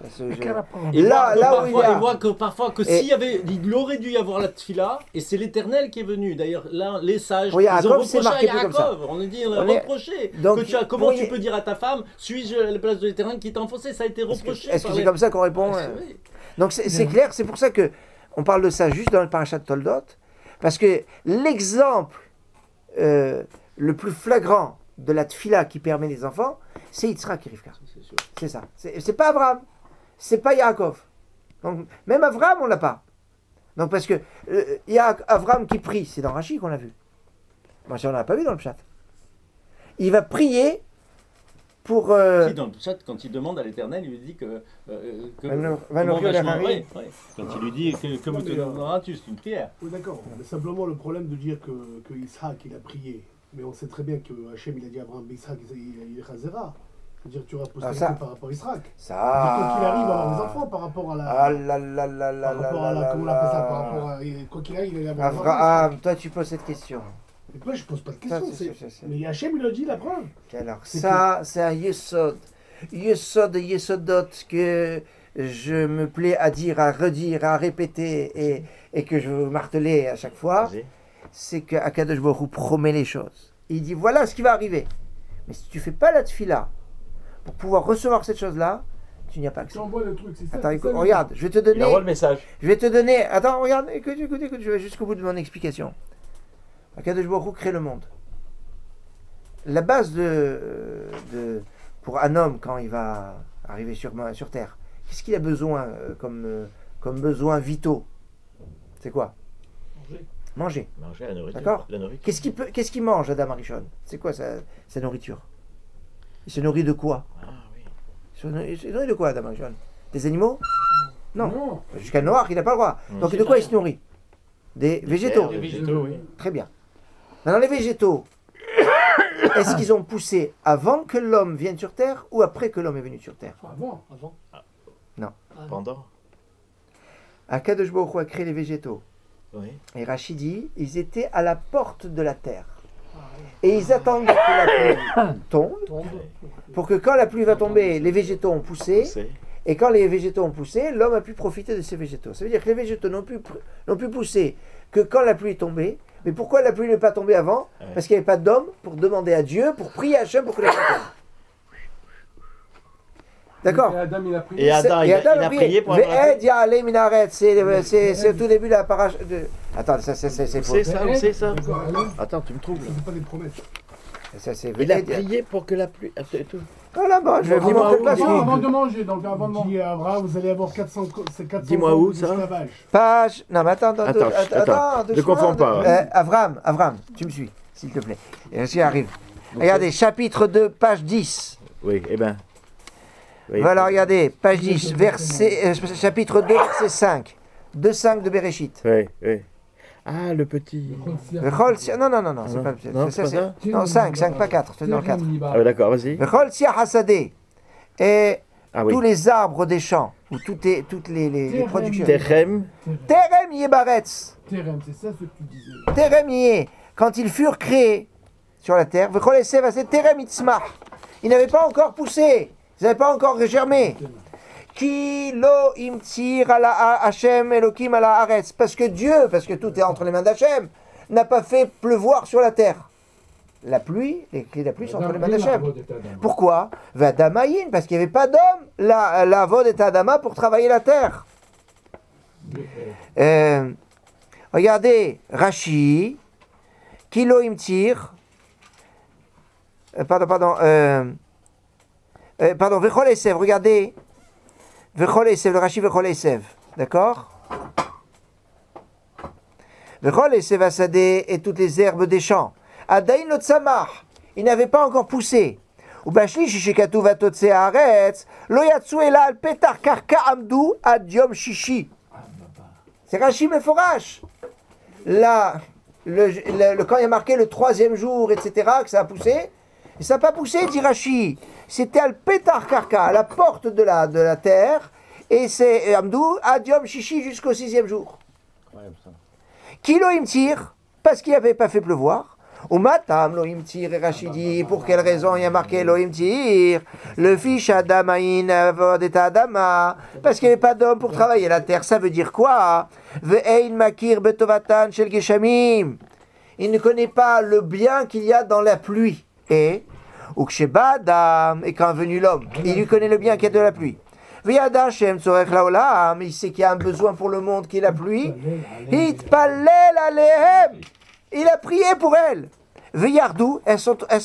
Speaker 1: Ça, c'est-
Speaker 2: Mais
Speaker 1: je-
Speaker 2: quel rapport?
Speaker 3: Et
Speaker 1: Là-
Speaker 3: voir
Speaker 1: là où il y a-
Speaker 3: et voir que parfois que
Speaker 1: Et-
Speaker 3: il aurait dû y avoir la tfila, et c'est l'Éternel qui est venu. D'ailleurs, là, les sages,
Speaker 1: Pour
Speaker 3: ils
Speaker 1: Yaakov,
Speaker 3: ont
Speaker 1: c'est
Speaker 3: reproché à
Speaker 1: marqué comme ça.
Speaker 3: Yaakov. On a dit, on a
Speaker 1: On est-
Speaker 3: reproché.
Speaker 1: Donc,
Speaker 3: Comment
Speaker 1: pour
Speaker 3: tu
Speaker 1: y-
Speaker 3: peux dire à ta femme, suis-je à la place de l'Éternel qui t'a enfoncé? Ça a été reproché.
Speaker 1: Est-ce que
Speaker 3: par
Speaker 1: c'est
Speaker 3: les-
Speaker 1: comme ça qu'on répond
Speaker 3: Ah,
Speaker 1: euh
Speaker 3: oui.
Speaker 1: Donc c'est clair, c'est pour ça que on parle de ça juste dans le parachat de Toldot, parce que l'exemple le plus flagrant de la tfila qui permet les enfants, c'est Yitzhak et Rivka.
Speaker 3: C'est sûr.
Speaker 1: C'est ça. C'est pas Abraham, c'est pas Yaakov. Donc même Abraham on l'a pas. Donc parce que il y a Abraham qui prie, c'est dans Rashi qu'on l'a vu. Moi on l'a pas vu dans le chat. Il va prier pour
Speaker 3: Si, dans le chat, quand il demande à l'Éternel, il lui dit que.
Speaker 1: Va
Speaker 3: comment
Speaker 1: nourrir
Speaker 3: vas-tu
Speaker 1: les haris.
Speaker 3: ouais, ouais. Quand il lui dit que me te donneras-tu, c'est une prière.
Speaker 4: Oui, d'accord. Mais simplement le problème de dire que Isaac il a prié. Mais on sait très bien que Hachem il a dit à Abraham, Isaac il est Chazera. C'est-à-dire que tu auras posté
Speaker 1: ça.
Speaker 4: par rapport à Isaac.
Speaker 1: ça.
Speaker 4: Quoi qu'il arrive à avoir des enfants par rapport à la.
Speaker 1: Ah là là là là
Speaker 4: par rapport à
Speaker 1: là
Speaker 4: la. Comment on appelle ça? Par
Speaker 1: là.
Speaker 4: rapport à. Quoi qu'il arrive, il va avoir des enfants.
Speaker 1: Abraham, toi tu poses cette question.
Speaker 4: Et toi, je pose pas de
Speaker 1: Ça,
Speaker 4: questions.
Speaker 1: c'est-
Speaker 4: c'est-
Speaker 1: c'est-
Speaker 4: Mais Hachem il a dit la preuve.
Speaker 1: Alors
Speaker 4: C'est
Speaker 1: ça, c'est un yesod. Yesodot que je me plais à dire, à redire, à répéter et que je veux marteler à chaque fois.
Speaker 6: Vas-y.
Speaker 1: C'est qu'Akadosh Baruch Hu promet les choses. Il dit voilà ce qui va arriver. Mais si tu fais pas la tefila pour pouvoir recevoir cette chose-là, tu n'y as pas accès.
Speaker 4: Tu envoies le truc, c'est ça.
Speaker 1: Attends,
Speaker 4: c'est
Speaker 1: écoute,
Speaker 4: ça,
Speaker 1: regarde, je vais te
Speaker 6: Il
Speaker 1: donner.
Speaker 6: envoie le message.
Speaker 1: Je vais te donner. Attends, regarde, écoute, je vais jusqu'au bout de mon explication. Akadosh Baruch Hu crée le monde. La base pour un homme quand il va arriver sur Terre, qu'est-ce qu'il a besoin comme besoins vitaux? C'est quoi? Manger.
Speaker 6: Manger la nourriture.
Speaker 1: D'accord.
Speaker 6: La nourriture.
Speaker 1: Qu'est-ce qu'il mange, Adam Arishon? C'est quoi sa nourriture? Il se nourrit de quoi?
Speaker 6: Ah oui.
Speaker 1: Il se nourrit de quoi, Adam Arishon? Des animaux? Non. Jusqu'à Noach, il n'a pas le droit. Donc de quoi il se nourrit? Des végétaux.
Speaker 6: Des végétaux, oui.
Speaker 1: Très bien. Maintenant, les végétaux, est-ce qu'ils ont poussé avant que l'homme vienne sur Terre ou après que l'homme est venu sur Terre?
Speaker 4: Avant.
Speaker 1: Non.
Speaker 6: Pendant.
Speaker 1: Akadosh Baruch Hu a créé les végétaux.
Speaker 6: Oui.
Speaker 1: Et Rachid dit, ils étaient à la porte de la Terre. Et ils attendaient que la pluie tombe, pour que quand la pluie va tomber, les végétaux ont poussé.
Speaker 6: C'est.
Speaker 1: Et quand les végétaux ont poussé, l'homme a pu profiter de ces végétaux. Ça veut dire que les végétaux n'ont pu pousser que quand la pluie est tombée. Mais pourquoi la pluie n'est pas tombée avant?
Speaker 6: Ouais.
Speaker 1: Parce qu'il n'y avait pas d'homme pour demander à Dieu, pour prier à Hachem pour que la pluie tombe. D'accord?
Speaker 4: Et Adam, il a prié.
Speaker 6: Et Adam, il a prié pour avoir la
Speaker 1: Ve'ed ya'aleh min haaretz. C'est au tout début de la parache. Attends, ça c'est faux.
Speaker 6: C'est ça, c'est ça.
Speaker 4: D'accord, allez.
Speaker 6: Attends, tu me troubles.
Speaker 4: C'est pas des promesses.
Speaker 1: Ça, c'est
Speaker 6: Il a
Speaker 1: Ve'ed-
Speaker 6: prié pour que la pluie. Attends, tout.
Speaker 1: Oh là-bas, je vais vous
Speaker 6: Dis-moi
Speaker 1: montrer
Speaker 6: où,
Speaker 1: le
Speaker 6: dis-moi.
Speaker 1: passage.
Speaker 4: Avant de manger, donc avant de manger. Il dit à Abraham, vous allez avoir 400
Speaker 6: Dis-moi
Speaker 4: ans
Speaker 6: où, ça
Speaker 4: d'esclavage.
Speaker 1: Page. Non, mais attends.
Speaker 6: Attends, ne
Speaker 1: doucement,
Speaker 6: confonds pas.
Speaker 1: Avram, tu me suis, s'il te plaît. Et j'y arrive. Regardez, chapitre 2, page 10.
Speaker 6: Oui, eh ben. Oui.
Speaker 1: Voilà, regardez, page 10, chapitre 2, verset 5. 2,5 de Bereshit.
Speaker 6: Oui, oui. Ah, le petit.
Speaker 1: Non, c'est pas
Speaker 6: Non, c'est pas ça.
Speaker 1: Non, 5, pas 4, c'est dans le 4.
Speaker 6: Ah, d'accord, vas-y.
Speaker 1: Vechol sia hasadeh. Et
Speaker 6: Ah oui.
Speaker 1: tous les arbres des champs, ou toutes les productions.
Speaker 6: Terem.
Speaker 1: Terem yebaretz.
Speaker 4: Terem, c'est ça ce que tu disais.
Speaker 1: Terem yé. Quand ils furent créés sur la terre, Vechol esev aseh terem itzmach. Ils n'avaient pas encore poussé. Ils n'avaient pas encore germé. Ki lo imtir ala Hashem Elokim ala Haaretz. Parce que tout est entre les mains d'Hachem, n'a pas fait pleuvoir sur la terre. La pluie, les clés de la pluie sont entre les mains d'Hachem. Pourquoi? Vadamayin, parce qu'il n'y avait pas d'homme, la vod et Adama pour travailler la terre. Regardez, Rashi, Ki lo imtir, pardon, Vechol Esev, regardez. Vechol Esev, le Rashi Vechol Esev. D'accord? Vechol Esev Asadeh et toutes les herbes des champs. Adain lo tzamach. Il n'avait pas encore poussé. Ou bashli shishikatu vatotse haaretz. Lo yatsu ela al petar karka amdu ad yom shishi. C'est Rashi Meforash. Là, quand il y a marqué le 3e jour, etc., que ça a poussé, et ça n'a pas poussé, dit Rashi. C'était al petar karka, à la porte de la terre, et c'est Amdou adiom shishi jusqu'au 6e jour. Kilo imtir, parce qu'il n'avait pas fait pleuvoir. Ou matam lo imtir, et Rashi dit, pour quelle raison il y a marqué lo imtir? Le fiche adamain avod et adama, parce qu'il n'y avait pas d'homme pour travailler la terre. Ça veut dire quoi? Ve'ein makir betovatan shel geshamim. Il ne connaît pas le bien qu'il y a dans la pluie. Et Ukshebadam, et quand est venu l'homme, il lui connaît le bien qu'il y a de la pluie. V'yada Shem tzorech laolam, il sait qu'il y a un besoin pour le monde qui est la pluie. Hitpalel alehem, il a prié pour elle. V'yardou,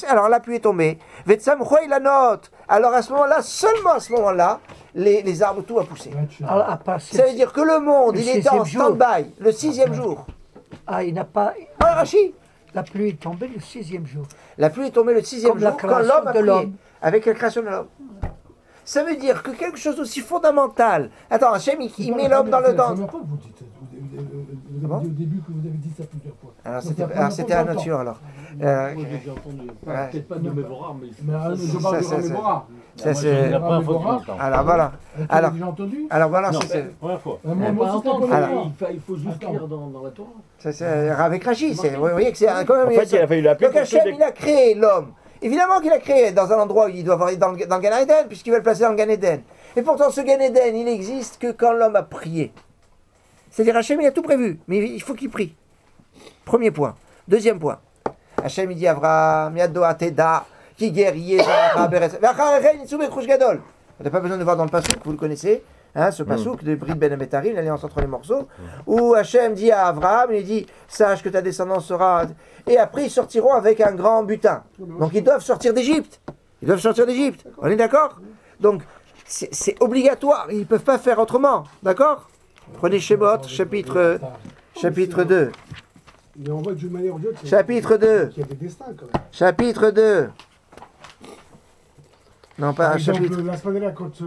Speaker 1: alors la pluie est tombée. V'etsamchou ilanot, alors à ce moment-là, seulement à ce moment-là, les arbres, tout a poussé.
Speaker 2: Alors, à part
Speaker 1: Ça veut dire que le monde,
Speaker 2: Le
Speaker 1: il était en
Speaker 2: 6e jour.
Speaker 1: stand-by, le 6e jour.
Speaker 2: Ah, il n'a pas.
Speaker 1: Ah, Rachi,
Speaker 2: La pluie est tombée le 6e jour.
Speaker 1: la pluie est tombée le 6e
Speaker 2: Comme la
Speaker 1: jour quand
Speaker 2: création
Speaker 1: l'homme a
Speaker 2: de
Speaker 1: prié,
Speaker 2: l'homme.
Speaker 1: avec la création de l'homme. Ça veut dire que quelque chose d'aussi fondamental. Attends, Hachem, il met l'homme dans le
Speaker 4: C'est la
Speaker 1: dent.
Speaker 4: première fois que vous dites ça. Vous
Speaker 1: bon
Speaker 4: avez dit au début que vous avez dit ça plusieurs fois.
Speaker 1: Alors
Speaker 4: Donc, c'est la
Speaker 1: c'était
Speaker 4: première
Speaker 1: à
Speaker 4: fois que
Speaker 1: nature alors.
Speaker 3: Moi, j'ai déjà entendu.
Speaker 1: Ouais.
Speaker 3: Peut-être pas de Mévorah, mais
Speaker 4: Mais je
Speaker 1: Ça,
Speaker 4: parle de
Speaker 1: ça,
Speaker 4: Ramémora.
Speaker 1: Ça,
Speaker 3: moi,
Speaker 1: c'est-
Speaker 3: c'est la première fois que je l'entends.
Speaker 1: Alors voilà.
Speaker 4: Tu
Speaker 1: Alors-
Speaker 4: l'as déjà entendu?
Speaker 1: Alors voilà,
Speaker 3: Non,
Speaker 1: c'est
Speaker 3: première fois.
Speaker 4: Moi
Speaker 3: On
Speaker 4: aussi,
Speaker 3: peut
Speaker 4: c'est la
Speaker 3: entendre,
Speaker 4: première
Speaker 1: Alors-
Speaker 4: fois.
Speaker 3: il faut juste
Speaker 4: Attends.
Speaker 3: lire dans la Torah.
Speaker 1: avec Rachid. Vous voyez que c'est quand même.
Speaker 6: En fait, il a fallu l'appeler
Speaker 1: Donc
Speaker 6: pour
Speaker 1: Hachem,
Speaker 6: toutes les-
Speaker 1: il a créé l'homme. Évidemment qu'il a créé dans un endroit où il doit avoir dans le Gan Eden, puisqu'il va le placer dans le Gan Eden. Et pourtant, ce Gan Eden, il n'existe que quand l'homme a prié. C'est-à-dire, Hachem, il a tout prévu, mais il faut qu'il prie. Premier point. Deuxième point. Hachem, il dit à Avraham, Yado Ateda, qui guerrier, Gadol. On n'a pas besoin de voir dans le Passouk, vous le connaissez, hein, ce Passouk de Brit Ben Abetarim, l'alliance entre les morceaux, où Hachem dit à Avraham, il dit, sache que ta descendance sera... Et après, ils sortiront avec un grand butin. Donc, ils doivent sortir d'Égypte. Ils doivent sortir d'Égypte. On est d'accord? Donc, c'est obligatoire. Ils ne peuvent pas faire autrement. D'accord? Prenez Shemot, chapitre 2.
Speaker 4: Mais on voit que d'une manière ou d'une autre,
Speaker 1: Chapitre 2.
Speaker 4: qu'il y a des destins quand même.
Speaker 1: Chapitre 2. Non, pas
Speaker 4: Par
Speaker 1: un
Speaker 4: exemple,
Speaker 1: chapitre.
Speaker 4: la semaine dernière, quand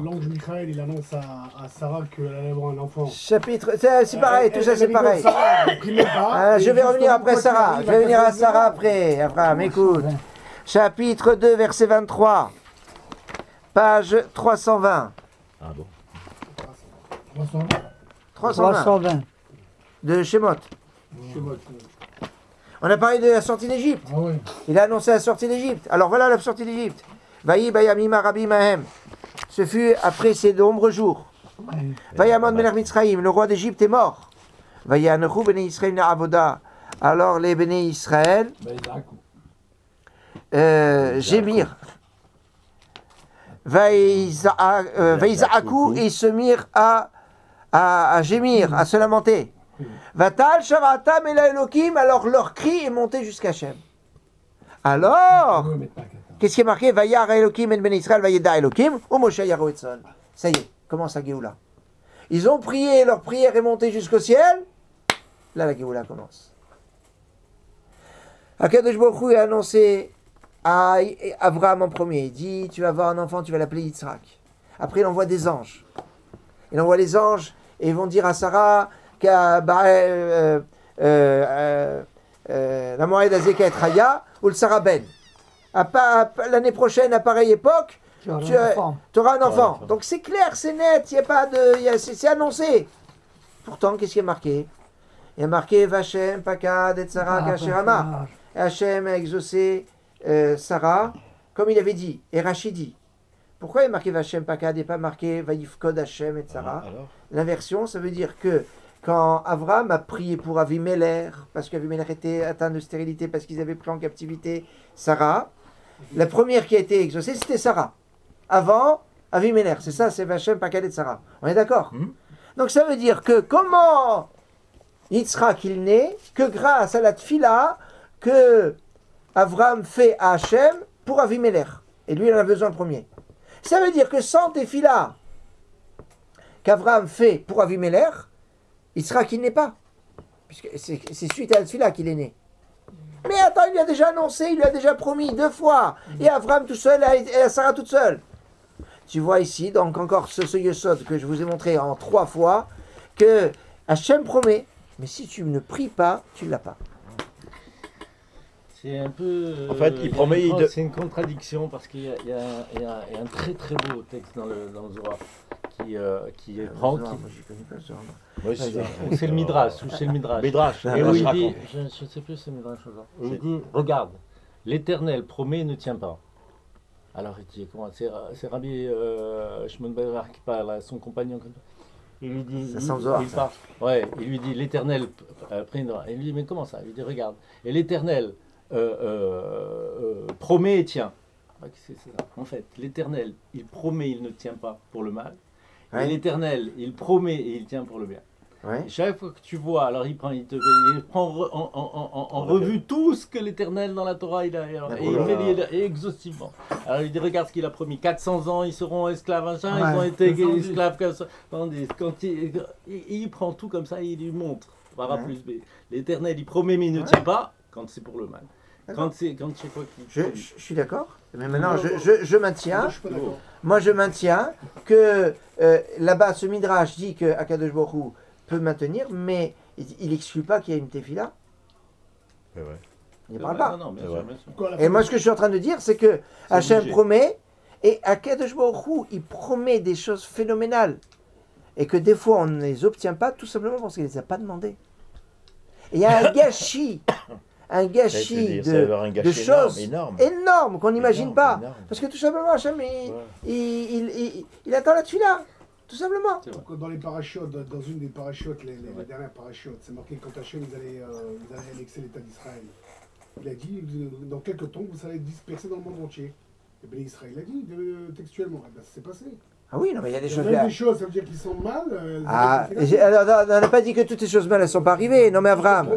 Speaker 4: l'ange Michael il annonce à Sarah qu'elle allait avoir un enfant.
Speaker 1: Chapitre, c'est pareil, tout ça c'est pareil. Je vais revenir après Sarah. Je vais venir à Sarah après. Abraham, écoute. Chapitre 2, verset 23. Page 320.
Speaker 6: Ah bon.
Speaker 1: 320
Speaker 2: 320.
Speaker 1: de Shemot. On a parlé de la sortie d'Égypte.
Speaker 4: Ah oui.
Speaker 1: Il a annoncé la sortie d'Égypte. Alors voilà la sortie d'Égypte. Vaï bayamima rabbi mahem. Ce fut après ces nombreux jours. Vayamon melech Mitzrayim, le roi d'Égypte est mort. Vayanechu bnei Israël na'avoda. Alors les béné Israël gémirent. Vaïzaaku, et ils se mirent à gémir, à se lamenter. Vatal shavatam el Elokim, alors leur cri est monté jusqu'à Hachem. Alors, qu'est-ce qui est marqué? Vayar Elokim en ben Israël, vayeda Elokim, ou Moshe yaro etzon. Ça y est, commence la Géoula. Ils ont prié, leur prière est montée jusqu'au ciel. Là, la Géoula commence. Akadosh Baruch Hu a annoncé à Abraham en premier. Il dit, tu vas avoir un enfant, tu vas l'appeler Yitzhak. Après, il envoie des anges. Il envoie les anges et ils vont dire à Sarah la moed azeka et Raya ou le Sarah Ben. L'année prochaine, à pareille époque, tu auras un enfant. Donc c'est clair, c'est net, il y a pas de, c'est annoncé. Pourtant, qu'est-ce qui est marqué? Il y a marqué Vachem, Pakad et Sarah Kasherama. Hachem a exaucé Sarah, comme il avait dit, et Rachid dit. Pourquoi il est marqué Vachem Pakad et pas marqué Vaïfkod Hachem et Sarah? L'inversion, ça veut dire que quand Abraham a prié pour Avimelech, parce qu'Avimelech était atteint de stérilité, parce qu'ils avaient pris en captivité Sarah, la première qui a été exaucée, c'était Sarah. Avant Avimelech, c'est ça, c'est Vachem Pakad et Sarah. On est d'accord? Donc ça veut dire que comment Yitzhak il naît, que grâce à la tfila que Abraham fait à Hachem pour Avimelech. Et lui, il en a besoin le premier. Ça veut dire que sans tefila qu'Abraham fait pour Avimelech, Yitzhak il n'est pas. Puisque c'est suite à la tefila qu'il est né. Mais attends, il lui a déjà annoncé, il lui a déjà promis 2 fois. Et Abraham tout seul et Sarah toute seule. Tu vois ici, donc encore ce yesod que je vous ai montré en 3 fois, que Hachem promet, mais si tu ne pries pas, tu ne l'as pas.
Speaker 3: C'est un peu.
Speaker 6: En fait, il promet.
Speaker 3: C'est une contradiction parce qu'il y a un très très beau texte dans le Zohar qui prend.
Speaker 1: Moi, je connais pas ce
Speaker 6: Moi aussi.
Speaker 3: Ou c'est le Midrash, ou c'est le Midrash.
Speaker 6: Midrash.
Speaker 3: Et où il dit, je ne sais plus si c'est Midrash ou pas. Il dit, regarde, l'Éternel promet et ne tient pas. Alors il dit, comment, c'est Rabbi Shimon bar Yochai qui parle à son compagnon. Il lui dit, il lui dit, l'Éternel prendra. Et il lui dit, mais comment ça? Il lui dit, regarde, et l'Éternel promet et tient. C'est ça. En fait, l'Éternel, il promet, il ne tient pas pour le mal.
Speaker 1: Ouais.
Speaker 3: Et l'Éternel, il promet et il tient pour le bien.
Speaker 1: Ouais.
Speaker 3: Et chaque fois que tu vois, alors il prend en revue tout ce que l'Éternel dans la Torah il a, et il fait exhaustivement. Alors il dit, regarde ce qu'il a promis, 400 ans ils seront esclaves, machin, ils ont été esclaves quand il prend tout comme ça et il lui montre par A plus B. L'Éternel il promet mais il ne tient pas quand c'est pour le mal. Quand c'est quoi
Speaker 1: je suis d'accord, mais maintenant je maintiens. Moi je maintiens que là-bas ce midrash dit que Akadosh Baruch Hu peut maintenir, mais il n'exclut pas qu'il y ait une tefila.
Speaker 6: C'est vrai.
Speaker 1: Il ne parle pas.
Speaker 3: Non, bien sûr.
Speaker 1: Et moi ce que je suis en train de dire, c'est que Hachem promet, et Akadosh Baruch Hu, il promet des choses phénoménales, et que des fois on ne les obtient pas, tout simplement parce qu'il ne les a pas demandées. Et il y a un gâchis. Un gâchis de choses énormes qu'on n'imagine pas. Énorme. Parce que tout simplement, Hachem, il attend la tefila. Tout simplement.
Speaker 4: Dans les parachutes, dans une des parachutes, les dernières parachutes, c'est marqué quand Hachem ils allaient annexer l'État d'Israël. Il a dit, dans quelques temps, vous allez disperser dans le monde entier. Et bien Israël l'a dit textuellement. Et bien, ça s'est passé.
Speaker 1: Ah oui, non, mais il y a des choses...
Speaker 4: Même des choses, ça veut dire qu'ils sont mal.
Speaker 1: Alors, on n'a pas dit que toutes ces choses mal, elles ne sont pas arrivées. Non, mais Abraham,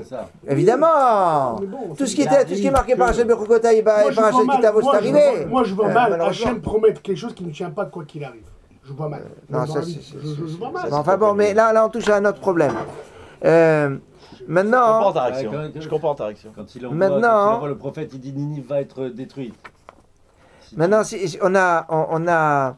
Speaker 1: évidemment.
Speaker 4: Bon,
Speaker 1: tout ce qui est marqué par Hachem Bechukota et par Hachem Kitavo, c'est arrivé.
Speaker 4: Moi, je vois mal Hachem promettre quelque chose qui ne tient pas quoi qu'il arrive. Je vois mal.
Speaker 1: Non, ça,
Speaker 4: je vois mal.
Speaker 1: Enfin bon, mais là, on touche à un autre problème. Maintenant...
Speaker 6: Je comprends ta réaction.
Speaker 3: Quand il envoie le prophète, il dit Ninive va être détruite.
Speaker 1: Maintenant, on a